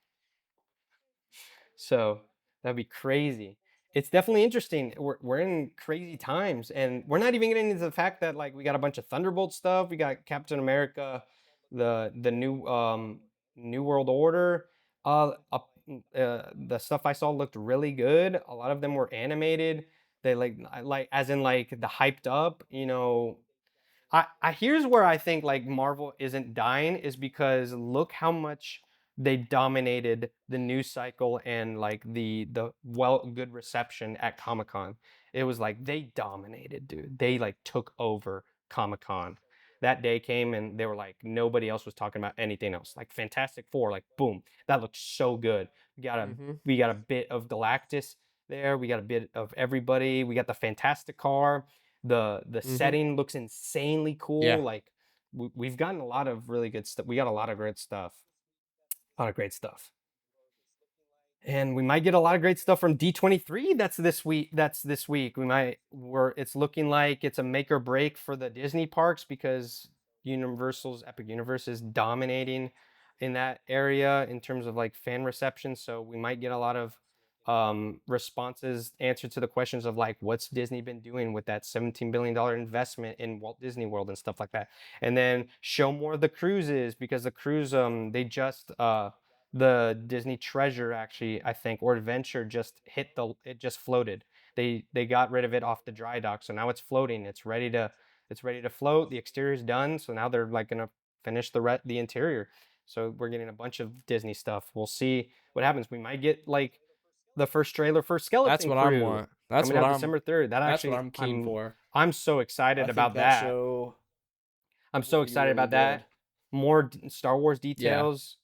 So that'd be crazy. It's definitely interesting. We're in crazy times, and we're not even getting into the fact that like we got a bunch of Thunderbolt stuff. We got Captain America, the new New World Order. The stuff I saw looked really good. A lot of them were animated. They like as in like the hyped up. I here's where I think like Marvel isn't dying is because look how much they dominated the news cycle and like the good reception at Comic-Con. It was like they dominated, dude. They like took over Comic-Con. That day came and they were like nobody else was talking about anything else. Like Fantastic Four, like boom, that looked so good. We got a Mm-hmm. we got a bit of Galactus there. We got a bit of everybody. We got the Fantastic Car. The Mm-hmm. setting looks insanely cool. Yeah. Like we've gotten a lot of really good stuff. We got a lot of great stuff. A lot of great stuff. And we might get a lot of great stuff from D23 that's this week. It's looking like it's a make or break for the Disney parks because Universal's Epic Universe is dominating in that area in terms of like fan reception. So we might get a lot of responses, answer to the questions of like what's Disney been doing with that $17 billion investment in Walt Disney World and stuff like that. And then show more of the cruises because the cruise they just the Disney Treasure actually, I think, or Adventure it just floated. They got rid of it off the dry dock, so now it's floating. It's ready to float. The exterior's done, so now they're like gonna finish the interior. So we're getting a bunch of Disney stuff. We'll see what happens. We might get like the first trailer for That's Skeleton what I'm Crew want. That's coming what out I'm. December 3rd. That That's what actually I'm keen for. I'm so I excited think about that that. show I'm will so be excited really about good. that. More Star Wars Yeah. details.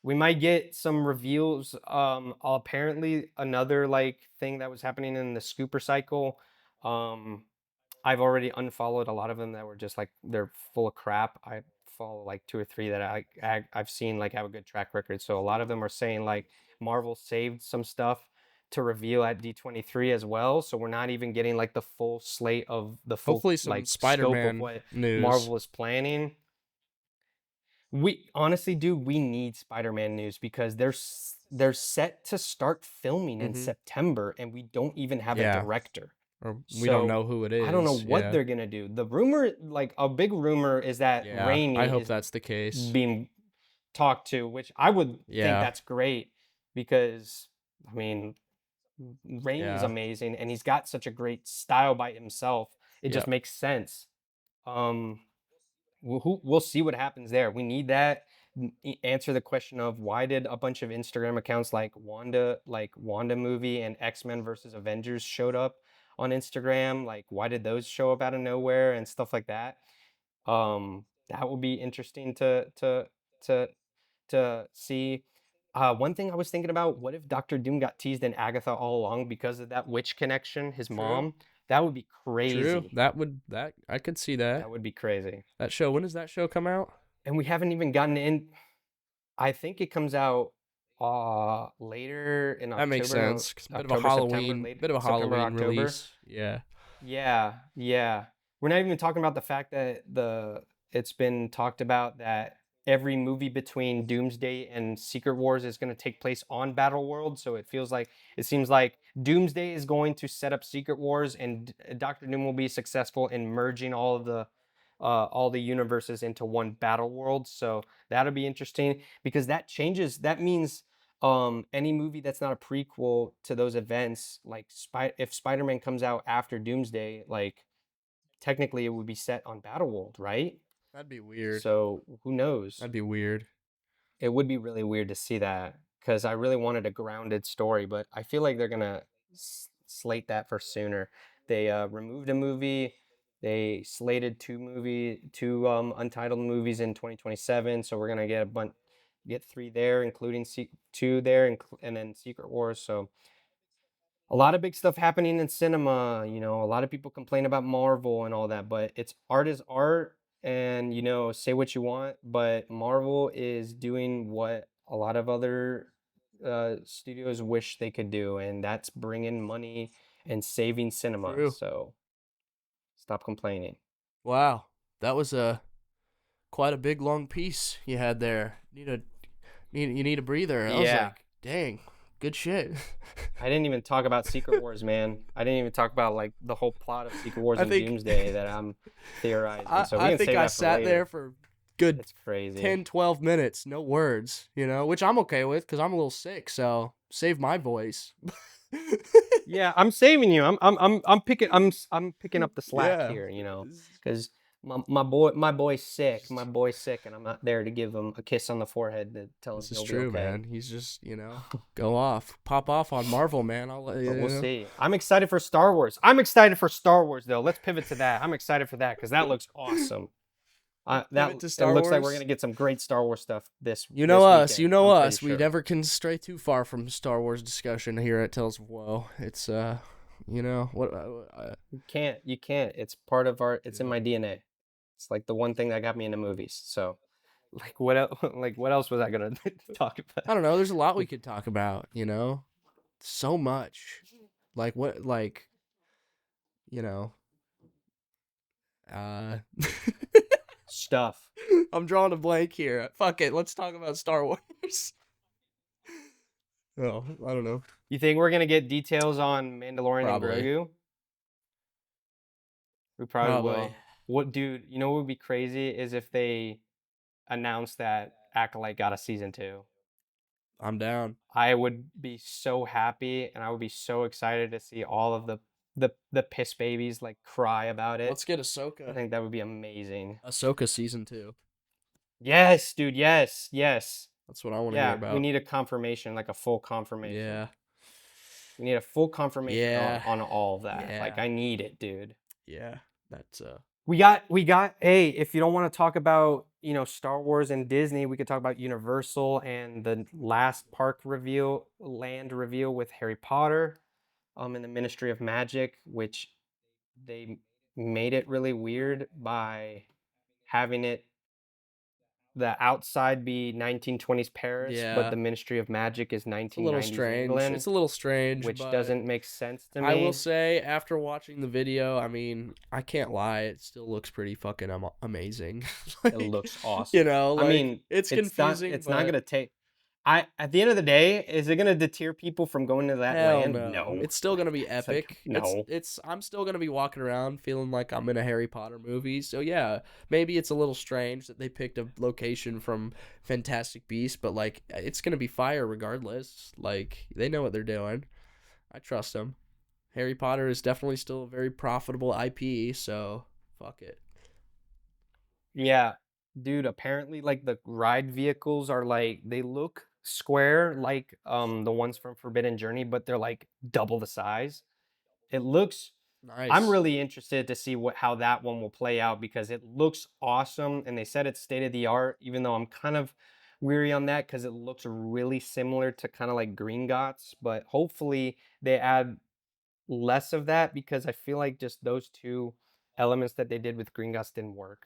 We might get some reveals. Apparently another like thing that was happening in the Scooper cycle. Um, I've already unfollowed a lot of them that were just like they're full of crap. I follow like two or three that I've seen like have a good track record. So a lot of them are saying like Marvel saved some stuff to reveal at D23 as well. So we're not even getting like the full slate of the full Hopefully some like scope of Spider-Man what news. Marvel is planning. We honestly, dude, we need Spider-Man news because they're set to start filming in Mm-hmm. September and we don't even have a Yeah. director. Or we don't So know who it I don't know is. what Yeah. they're gonna do. The rumor, like a big rumor, is that Yeah. I Raimi hope is that's the case. being talked to, which I would think Yeah. that's great because I mean Raimi's Yeah. amazing and he's got such a great style by himself. It Yeah. just makes sense. Um, we'll see what happens there. We need that. Answer the question of why did a bunch of Instagram accounts like Wanda movie and X-Men versus Avengers showed up on Instagram? Like, why did those show up out of nowhere and stuff like that? That will be interesting to see. One thing I was thinking about, what if Doctor Doom got teased in Agatha all along because of that witch connection, his True. mom? That would be True. crazy. That I could see that. That would be crazy. That show. When does that show come out? And we haven't even gotten in. I think it comes out later in That makes October, no, sense. 'Cause October, September, bit of a September, Halloween October. release. Yeah. Yeah, yeah. We're not even talking about the fact that it's been talked about that every movie between Doomsday and Secret Wars is going to take place on Battle World. So it seems like Doomsday is going to set up Secret Wars, and Doctor Doom will be successful in merging all the universes into one Battle World. So that'll be interesting because that means any movie that's not a prequel to those events, like if Spider-Man comes out after Doomsday, like technically it would be set on Battleworld, right? That'd be weird. So who knows? That'd be weird. It would be really weird to see that because I really wanted a grounded story, but I feel like they're gonna slate that for sooner. They removed a movie. They slated two untitled movies in 2027. So we're gonna get three there, including two there, and then Secret Wars. So a lot of big stuff happening in cinema. A lot of people complain about Marvel and all that, but art is art, and say what you want, but Marvel is doing what a lot of other studios wish they could do, and that's bringing money and saving cinema. True. So stop complaining. Wow. That was quite a big long piece you had there. You need a breather. I was Yeah. like, dang, good shit. I didn't even talk about Secret Wars, man. I didn't even talk about like the whole plot of Secret Wars I and think- Doomsday that I'm theorizing. So we I can think save I that for sat later. there for good It's crazy. 10, 12 minutes, no words, which I'm okay with because I'm a little sick, so save my voice. Yeah, I'm saving you. I'm picking up the slack Yeah. here, because my boy's sick. My boy's sick, and I'm not there to give him a kiss on the forehead to tell him This is he'll true, be okay. man. He's just, pop off on Marvel, man. I'll let you But we'll know. see. I'm excited for Star Wars. I'm excited for Star Wars, though. Let's pivot to that. I'm excited for that because that looks awesome. Pivot to It Star looks like Wars? we're gonna get some great Star Wars stuff this. You know this us. weekend, You know I'm pretty us. We sure. never can stray too far from Star Wars discussion here at Tales of Woe. It's what You can't. It's part of our. It's in my DNA. It's like the one thing that got me into movies. So, like what else? Like what else was I gonna talk about? I don't know. There's a lot we could talk about. So much. Like what? Like, uh, Stuff. I'm drawing a blank here. Fuck it. Let's talk about Star Wars. Oh, I don't know. You think we're gonna get details on Mandalorian Probably. and Grogu? We probably will. Probably. What, dude? You know what would be crazy is if they announced that Acolyte got a season 2. I'm down. I would be so happy, and I would be so excited to see all of the piss babies like cry about it. Let's get I Ahsoka. think that would be amazing. Ahsoka season 2. Yes, dude. Yes, yes. That's what I want to hear about. We need a confirmation, like a full confirmation. Yeah. We need a full confirmation Yeah. on all of that. Yeah. Like I need it, dude. Yeah. That's We got hey, if you don't want to talk about, Star Wars and Disney, we could talk about Universal and the last land reveal with Harry Potter in the Ministry of Magic, which they made it really weird by having the outside be 1920s Paris, Yeah. but the Ministry of Magic is it's a 1990s little strange. England, It's a little strange, which but doesn't make sense to me. I will say, after watching the video, I mean, I can't lie, it still looks pretty fucking amazing. It looks awesome. Like, I mean, it's confusing. It's not gonna take. At the end of the day, is it gonna deter people from going to that Hell land? no. It's still gonna be It's like, epic. no. I'm still gonna be walking around feeling like I'm in a Harry Potter movie. So yeah, maybe it's a little strange that they picked a location from Fantastic Beasts, but like it's gonna be fire regardless. Like they know what they're doing. I trust them. Harry Potter is definitely still a very profitable IP, so fuck it. Yeah, dude, apparently like the ride vehicles are like they look square like the ones from Forbidden Journey, but they're like double the size. It looks I'm Nice. really interested to see how that one will play out because it looks awesome and they said it's state of the art, even though I'm kind of weary on that because it looks really similar to kind of like Green Gots, but hopefully they add less of that because I feel like just those two elements that they did with Green Gots didn't work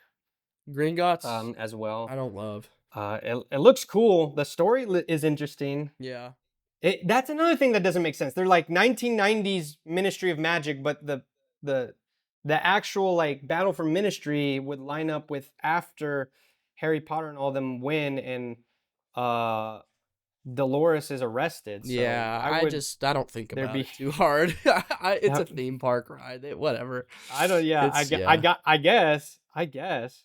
Gringotts, as I well. don't love. It looks cool. The story is interesting. Yeah. That's another thing that doesn't make sense. They're like 1990s Ministry of Magic, but the the actual like battle for Ministry would line up with after Harry Potter and all them win and uh Dolores is arrested. So Yeah, why would I don't think there about be it too hard. It's a theme park ride. Whatever. I don't yeah, It's yeah. I guess.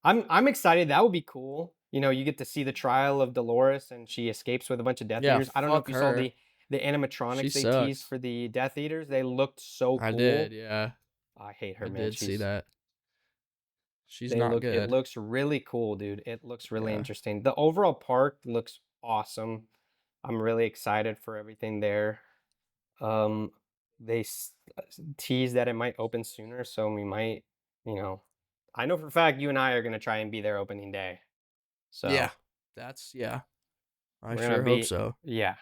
I'm excited. That would be cool. You know, you get to see the trial of Dolores and she escapes with a bunch of Death Yeah, Eaters. I don't know if fuck you saw her. the She animatronics they teased sucks. for the Death Eaters. They looked so I cool. did, yeah. I hate her, I man. did see that. She's They not look it good. looks really cool, dude. It looks really Yeah. interesting. The overall park looks awesome. I'm really excited for everything there. Um, they tease that it might open sooner, so we might, you know, I know for a fact you and I are gonna try and be there opening day. Yeah. So Yeah. I we're gonna sure hope be, so. yeah,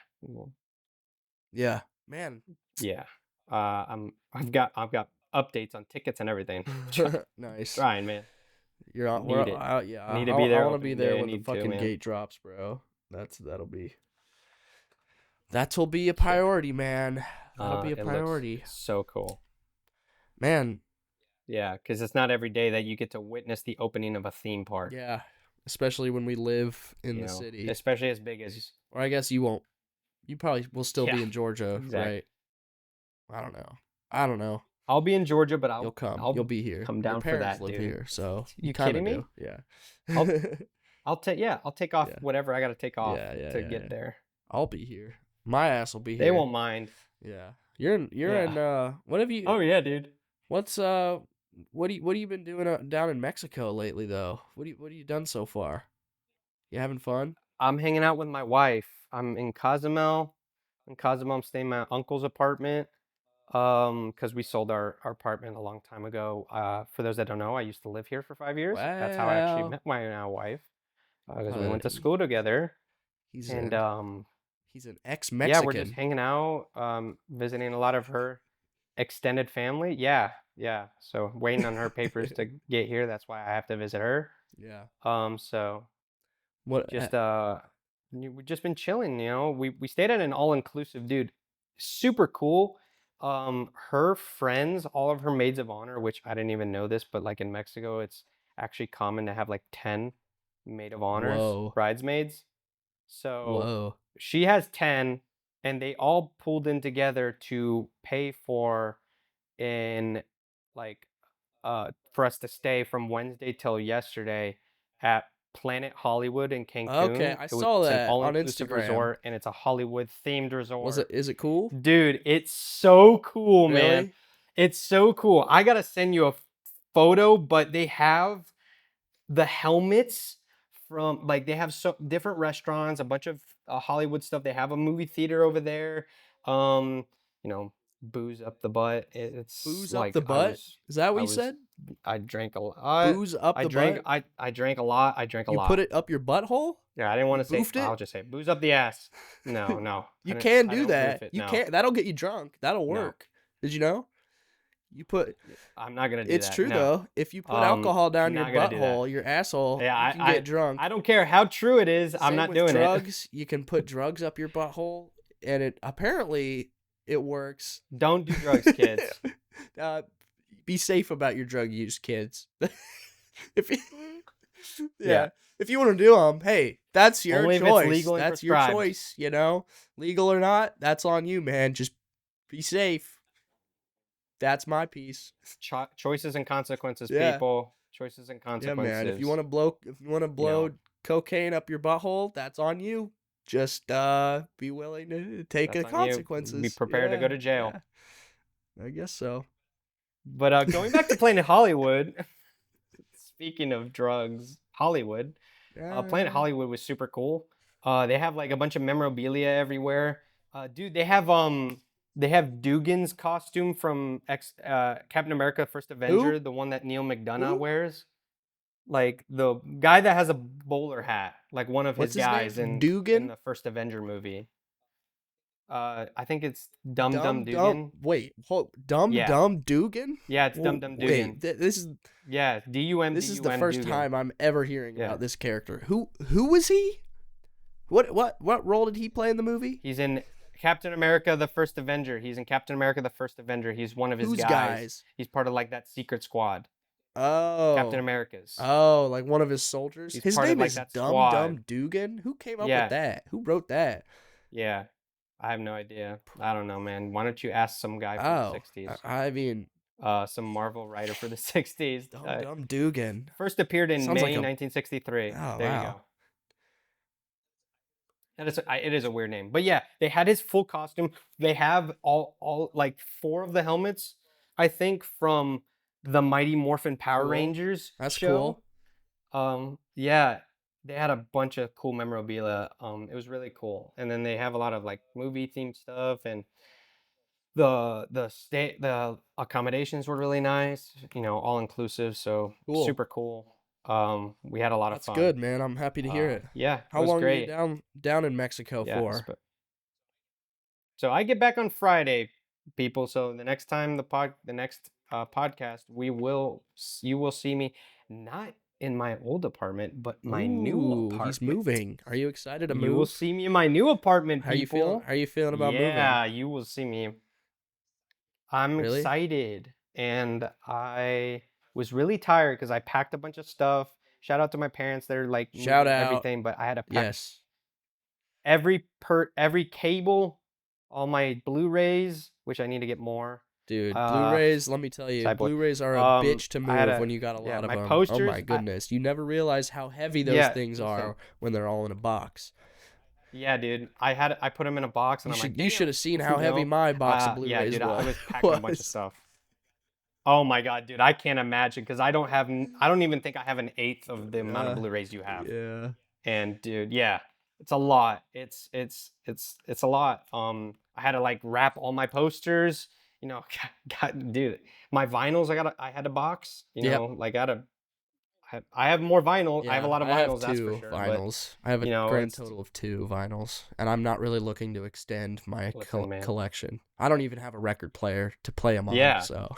Yeah. Man. yeah. I've got updates on tickets and everything. Nice. Trying, man. You're on Need it. yeah. I need to be there want to be opening there day. I when the need to, fucking man. gate drops, bro. That'll be a Yeah. priority, man. That'll be a It looks priority. so cool. Man, Yeah, because it's not every day that you get to witness the opening of a theme park. yeah. Especially when we live in You the know, city. especially as big as. Or I guess you won't. You probably will still be Yeah, in Georgia, exactly. right? I don't know. I'll be in Georgia, but You'll come. I'll You'll be here. come Your down for parents that, live dude. here, so You kind kidding of me? do. Yeah. I'll take off Yeah. whatever I got to take off Yeah, get yeah. there. I'll be here. My ass will be They here. won't mind. Yeah. You're Yeah. in what have you Oh yeah, dude. what's what have you been doing down in Mexico lately though? What have you done so far? You having fun? I'm hanging out with my wife. I'm in Cozumel. In Cozumel, I'm staying in my uncle's apartment. Because we sold our apartment a long time ago. For those that don't know, I used to live here for 5 years. That's how I actually Well, met my now wife. Because we uh, went to school together. he's And an he's an yeah, we're just ex-Mexican. hanging out, visiting a lot of her extended family. Yeah, yeah. So waiting on her papers to get here. That's why I have to visit her. Yeah. So What just we've just been chilling, you know. We stayed at an all-inclusive, dude. Super cool. Her friends, all of her maids of honor, which I didn't even know this, but like in Mexico, it's actually common to have like 10 maid of honors, Whoa. bridesmaids. So Whoa. she has 10 and they all pulled in together to pay for in like for us to stay from Wednesday till yesterday at Planet Hollywood in Okay, Cancun. I saw It's an that on all-inclusive Instagram. resort and it's a Hollywood themed resort. Is it cool? Dude, it's so cool, man. Really? It's so cool. I gotta send you a photo, but they have the helmets from like they have so different restaurants, a bunch of Hollywood stuff. They have a movie theater over there. You know, booze up the butt. It's Booze up like the butt? Is that what I you was, said? I drank a lot. Booze up the butt? I drank a lot. I drank a You lot. put it up your butthole? Yeah, I didn't want to say. Boofed it? I'll just say booze up the ass. No, no. You I can don't do boof that. it, You no. can't. That'll get you drunk. That'll No. work. Did you know? You put. I'm not gonna do It's that. true no. though. If you put alcohol down I'm your not gonna do that. butthole, your asshole, Yeah, you can get drunk. I don't care how true it is. I'm Same not with doing drugs. You can put drugs up your butthole, and it apparently it works. it. Don't do drugs, kids. Be safe about your drug use, kids. if you, Yeah. if you want to do them, hey, that's your Only if it's choice. legal and That's your prescribed. choice. You know, legal or not, that's on you, man. Just be safe. That's my piece. Choices and consequences, Yeah. people. Choices and Yeah, consequences. man. If you want to blow cocaine up your butthole, that's on you. Just be willing to take the That's on you. consequences. Be prepared to go to jail. Yeah. I guess so. But going back to Planet Hollywood, Speaking of drugs, Hollywood. Planet Uh, Hollywood was super cool. They have like a bunch of memorabilia everywhere. Dude, they have Dugan's costume from Captain America: First who? Avenger, the one that Neil McDonough Who? wears. Like the guy that has a bowler hat, like one of his What's his name? guys in Dugan? the first Avenger movie. I think it's Dum Dum Dumb Dumb. Dugan. Wait, Dumb Yeah, Dumb Dugan? yeah, it's Dum Dum Wait, Dugan. this Yeah, is the Dum first Dugan. time I'm ever hearing Yeah, about this character. Who was he? What role did he play in the movie? he's in Captain America: The First Avenger. He's in Captain America: The First Avenger. He's one of his Whose guys. guys? He's part of like that secret squad. Captain Oh. America's. Oh, like one of his soldiers? He's His part of name like is that Dumb squad. Dumb Dugan? Who came up with Yeah, that? Who wrote that? yeah. I have no idea. I don't know, man. Why don't you ask some guy from the Oh, 60s? I mean, Some Marvel writer for the 60s. Dumb Dumb Dugan. First appeared in Sounds like May a 1963. Oh, There you wow. go. It is a weird name, but yeah, they had his full costume. They have all like four of the helmets, I think, from the Mighty Morphin Power Cool. Rangers That's show. cool. Yeah, they had a bunch of cool memorabilia. It was really cool, and then they have a lot of like movie themed stuff, and the accommodations were really nice. You know, all inclusive, so Cool. super cool. We had a lot of That's fun. good, man. I'm happy to hear it. Yeah, it How was long are you great. down in Mexico Yeah, for? so I get back on Friday, people. So the next time the next podcast, you will see me not in my old apartment, but my new Ooh, he's apartment. moving. Are you excited to You will move? see me in my new apartment, How you feeling? people. How you feeling about Yeah, moving? you will see me. I'm Really? excited, and I was really tired because I packed a bunch of stuff. Shout out to my parents; they're like Shout moving out. everything, but I had to pack Yes, every cable, all my Blu-rays, which I need to get more. dude. Uh, Blu-rays. Let me tell you, Cyborg. Blu-rays are a bitch to I had move when you got a lot of my them. Oh posters. my goodness, you never realize how heavy those Yeah, things listen. are when they're all in a box. Yeah, dude. I put them in a box, and I'm like, You should damn. have seen how heavy No. my box of Yeah, Blu-rays dude. I was. was packing a bunch of stuff. Oh my god, dude. I can't imagine because I don't even think I have an eighth of the amount of Blu-rays you have. Yeah. And dude, yeah, it's a lot. It's a lot. I had to like wrap all my posters. You know, God, dude, my vinyls. I had a box. You Yep. know, like I have more vinyl. I have a Yeah, lot of I have vinyls. That's for two sure. vinyls. I have a You know, grand it's total of 2 vinyls, and I'm not really looking to extend my listen, man. collection. I don't even have a record player to play them on, Yeah. so.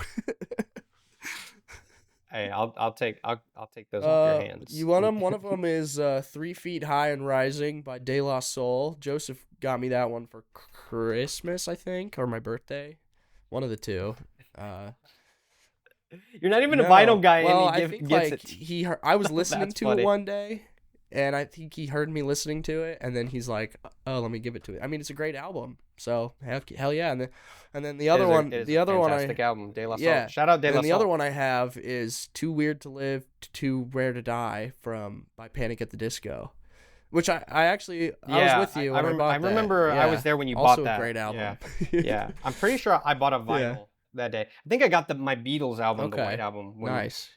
Hey, I'll take those off your hands. You want them? One of them is 3 Feet High and Rising by De La Soul. Joseph got me that one for Christmas, I think, or my birthday. One of the two. You're not even a No. vinyl guy, Well, and I he think gets like it. I was listening That's to funny. it one day, and I think he heard me listening to it, and then he's like, "Oh, let me give it to it." I mean, it's a great album, so hell yeah. And then the other one, the other one, fantastic album, De La Soul. yeah. Shout out De And La then Soul. the other one I have is Too Weird to Live, Too Rare to Die by Panic at the Disco, which I actually I was with you when I bought that. I remember I Yeah. was there when you Also bought that. a great album. Yeah. I'm pretty sure I bought a vinyl that day. I think I got my Beatles album, the Okay. White Album. Nice.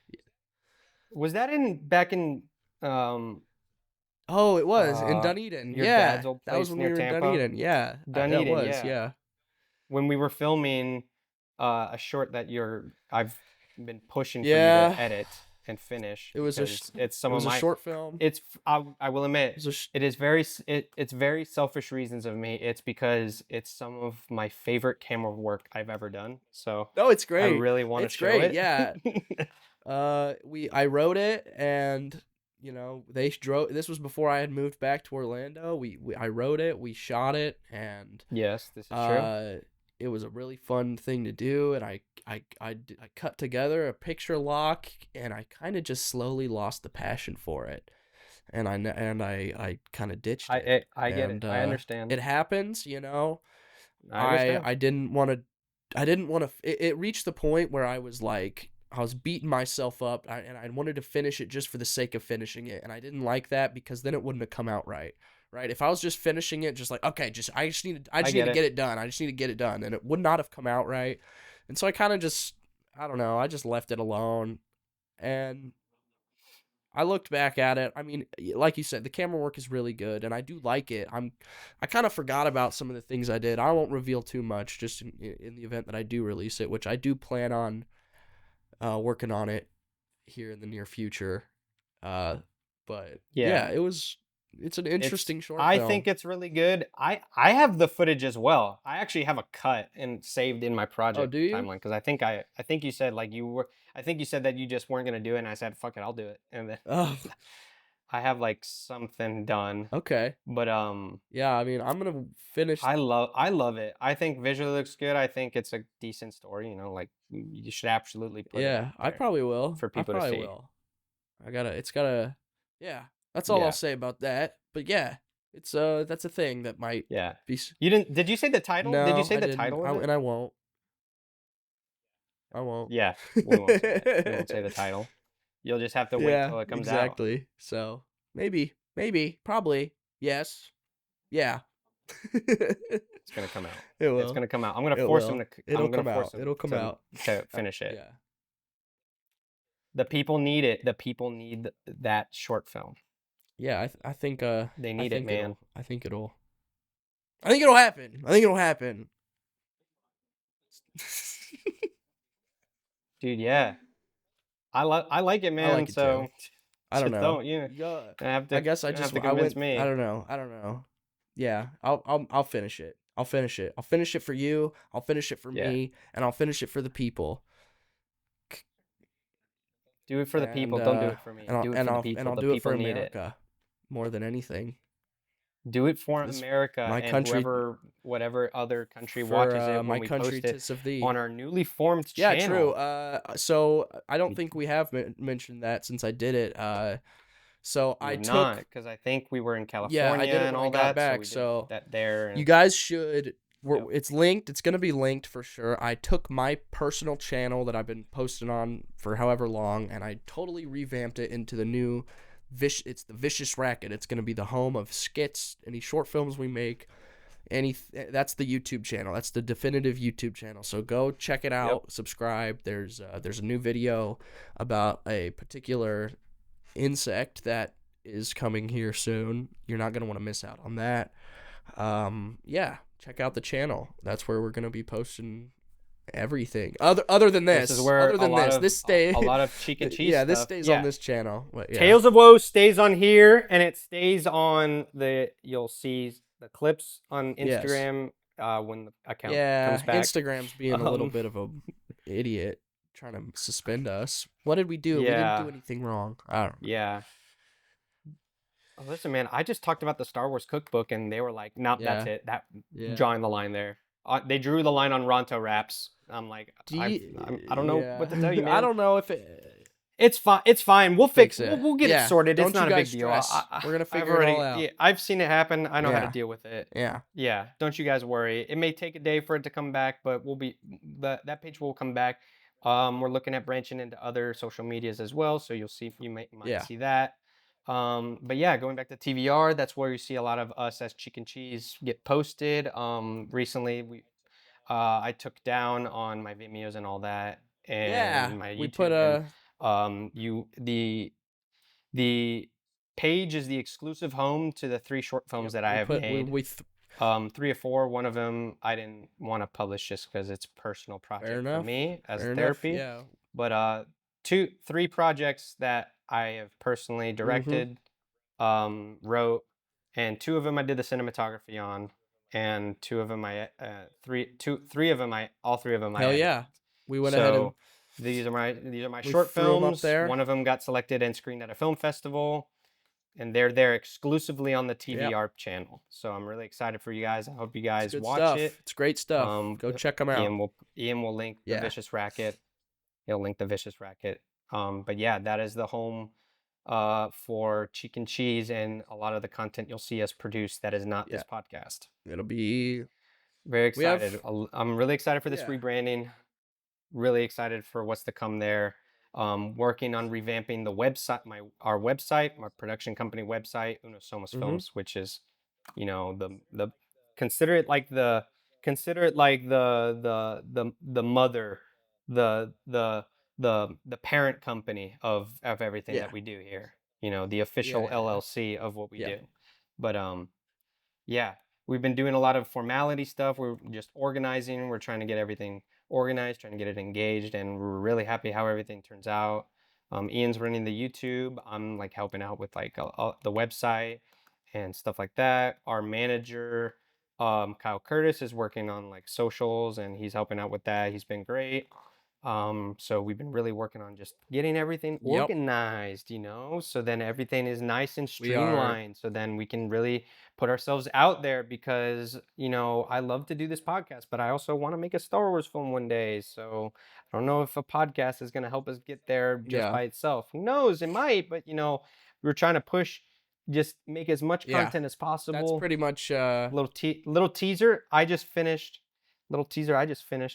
Was that back in Oh, it was in Dunedin. your Yeah, dad's old that was place when we near were in Tampa? Dunedin. Yeah, Dunedin, that was. yeah. Yeah. when we were filming a short that I've been pushing for Yeah. you to edit and finish. It was a because it's some it was of my a short film. I will admit It was it is it's very selfish reasons of me. It's because it's some of my favorite camera work I've ever done. So No, it's great. I really want to It's show great. it. Yeah. I wrote it, and they drove. This was before I had moved back to Orlando. I wrote it, we shot it, and Yes, this is true. it was a really fun thing to do. And I cut together a picture lock, and I kind of just slowly lost the passion for it, and I kind of ditched it. I get And, it. I understand. It happens, I understand. I didn't want to. It reached the point where I was like, I was beating myself up, and I wanted to finish it just for the sake of finishing it, and I didn't like that because then it wouldn't have come out right. Right? If I was just finishing it, just like, okay, I just need to get it done. I just need to get it done, and it would not have come out right. And so I kind of just, I don't know, I just left it alone, and I looked back at it. I mean, like you said, the camera work is really good, and I do like it. I kind of forgot about some of the things I did. I won't reveal too much, just in the event that I do release it, which I do plan on working on it here in the near future. But yeah, Yeah. it's an interesting short I film. think it's really good. I have the footage as well. I actually have a cut and saved in my project do you? timeline because I think you said like you were I think you said that you just weren't gonna do it, and I said fuck it, I'll do it, and then Oh, I have like something done. okay. But Yeah, I mean, I'm gonna finish. I love it. I think visually looks good. I think it's a decent story. You know, like you should absolutely put it Yeah, out I there probably will. for I people to probably see. will. It's gotta. Yeah, that's all I'll Yeah, say about that. But yeah, that's a thing that might yeah. be. You didn't? Did you say the title? Did you No, say I the didn't. title of it? And I won't. I won't. Yeah, we won't say it. We won't say the title. You'll just have to wait Yeah, till it comes out. exactly. So maybe, probably, yes, yeah. It's gonna come out. It It's will. gonna come out. I'm gonna It force him will. to. It'll I'm gonna come force out. him It'll come out. to finish it. Yeah. The people need it. The people need that short film. Yeah, I think They need it, man. I think it'll happen. I think it'll happen. Dude, yeah. I like it, man. I like it so too. I don't just know. don't you Yeah. have to I guess you have to I convince went. me. I don't know. Yeah, I'll finish it. I'll finish it. I'll finish it for you. I'll finish it for Yeah. me, and I'll finish it for the people. Do it for the people. Don't do it for me. Do it for the people. And I'll The do it for people need it. America more than anything. Do it for This- America my and country- whatever other country For watches it when my we country, post it tis of thee. on our newly formed Yeah, channel. true. So I don't think we have mentioned that since I did it. So I We've took. not, because I think we were in California Yeah, I did it and when I all got that. back, so we so did that there. You And guys should. Yep. It's linked. It's gonna be linked for sure. I took my personal channel that I've been posting on for however long, and I totally revamped it into the new It's the Vicious Racket. It's gonna be the home of skits, any short films we make. That's the YouTube channel. That's the definitive YouTube channel. So go check it out. Subscribe. There's a new video about a particular insect that is coming here soon. You're not gonna want to miss out on that. Yeah, check out the channel. That's where we're gonna be posting everything. Other than this, This is where other than this stays. a lot of cheek and cheese. Yeah, this stuff. stays Yeah. on this channel. But yeah. Tales of Woe stays on here, and it stays on you'll see the clips on Yes. Instagram when the account Yeah, comes back. Instagram's being a little Um, bit of a idiot, trying to suspend us. What did we do? We Yeah. didn't do anything wrong. I don't know. Yeah. Oh, listen, man, I just talked about the Star Wars cookbook, and they were like, "Nope, that's Yeah. it. That Yeah. drawing the line there." They drew the line on Ronto wraps. I'm like, I don't know what to tell you, man. I don't know if it. It's fine. It's fine. We'll fix it. it. We'll get Yeah, it sorted. don't It's not you a big guys deal. stress. We're gonna I've figure it all out. Yeah, I've seen it happen. I know how Yeah. to deal with it. Yeah. Yeah, don't you guys worry. It may take a day for it to come back, but that page will come back. We're looking at branching into other social medias as well, so you might Yeah. see that. But yeah, going back to TVR, that's where you see a lot of us as Chicken Cheese get posted. Recently I took down on my Vimeos and all that, and my YouTube. We put the page is the exclusive home to the 3 short films that I have made. 3 or 4. One of them I didn't want to publish just because it's a personal project for me as therapy. Yeah. But 3 projects that I have personally directed, wrote, and 2 of them I did the cinematography on, and 2 of them all 3 of them I Hell edited. yeah. We went ahead and these are my we short threw 'em up films. there. One of them got selected and screened at a film festival, and they're there exclusively on the TVR channel. So I'm really excited for you guys. I hope you guys good watch stuff. it. It's great stuff. Go check them out. Ian will link the Vicious Racket. He'll link the Vicious Racket. But yeah, that is the home for Chicken Cheese, and a lot of the content you'll see us produce that is not this podcast. It'll be very excited. I'm really excited for this rebranding. Really excited for what's to come there. Working on revamping the website, our website, my production company website, Uno Somos Films, which is, the consider it like the mother, the parent company of everything that we do here. the official Yeah. LLC of what we Yeah. do. But yeah, we've been doing a lot of formality stuff. We're just organizing. We're trying to get everything organized, trying to get it engaged, and we're really happy how everything turns out. Ian's running the YouTube. I'm like helping out with like the website and stuff like that. Our manager, Kyle Curtis, is working on like socials, and he's helping out with that. He's been great. So we've been really working on just getting everything Yep. organized, so then everything is nice and We are. streamlined. So then we can really put ourselves out there because, I love to do this podcast, but I also want to make a Star Wars film one day. So I don't know if a podcast is going to help us get there just Yeah. by itself. Who knows? It might, but we're trying to push, just make as much Yeah. content as That's possible. pretty much Little teaser. I just finished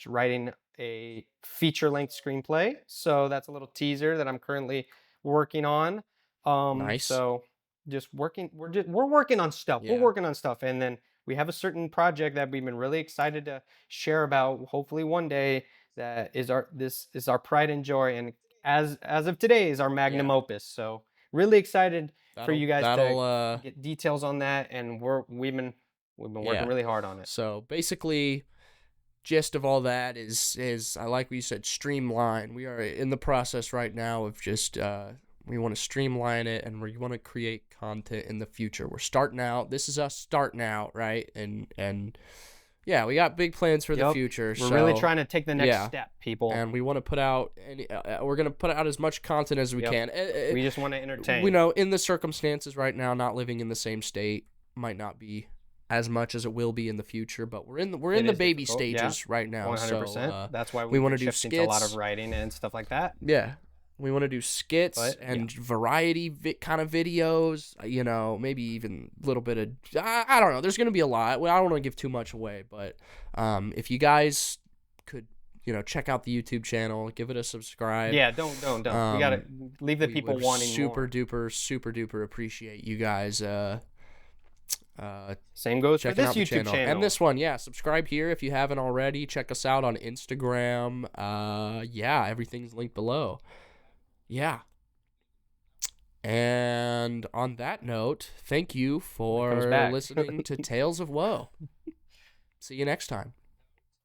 writing a feature-length screenplay. So that's a little teaser that I'm currently working on. nice. So just working. We're working on stuff. We're Yeah. working on stuff, and then we have a certain project that we've been really excited to share about. Hopefully one day that is our pride and joy, and as of today is our magnum Yeah. opus. So really excited for you guys to That'll get details on that, and we've been working Yeah. really hard on it. So basically, gist of all that is I like what you said, streamline. We are in the process right now of just we want to streamline it, and we want to create content in the future. We're starting out. This is us starting out, right? And yeah, we got big plans for the Yep. future. We're so, really trying to take the next yeah. step, people. and we want to put out we're going to put out as much content as we Yep. can. We just want to entertain. We know in the circumstances right now, not living in the same state might not be as much as it will be in the future, but we're in the is baby difficult, yeah. stages right now. 100%. So That's why we want wanna to do shift into a lot skits. of writing and stuff like that. yeah, we want to do skits But, and variety kind of videos. Maybe even a little bit of I don't know. There's gonna be a lot. Well, I don't want to give too much away, but if you guys could check out the YouTube channel, give it a subscribe. Yeah, don't. We gotta leave the We people would wanting super more. duper appreciate you guys Same goes for checking this out the YouTube channel. and this one. Yeah, subscribe here if you haven't already. Check us out on Instagram. Yeah, everything's linked below. Yeah. And on that note, thank you for back. listening to Tales of Woe. See you next time.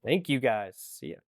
Thank you guys. See ya.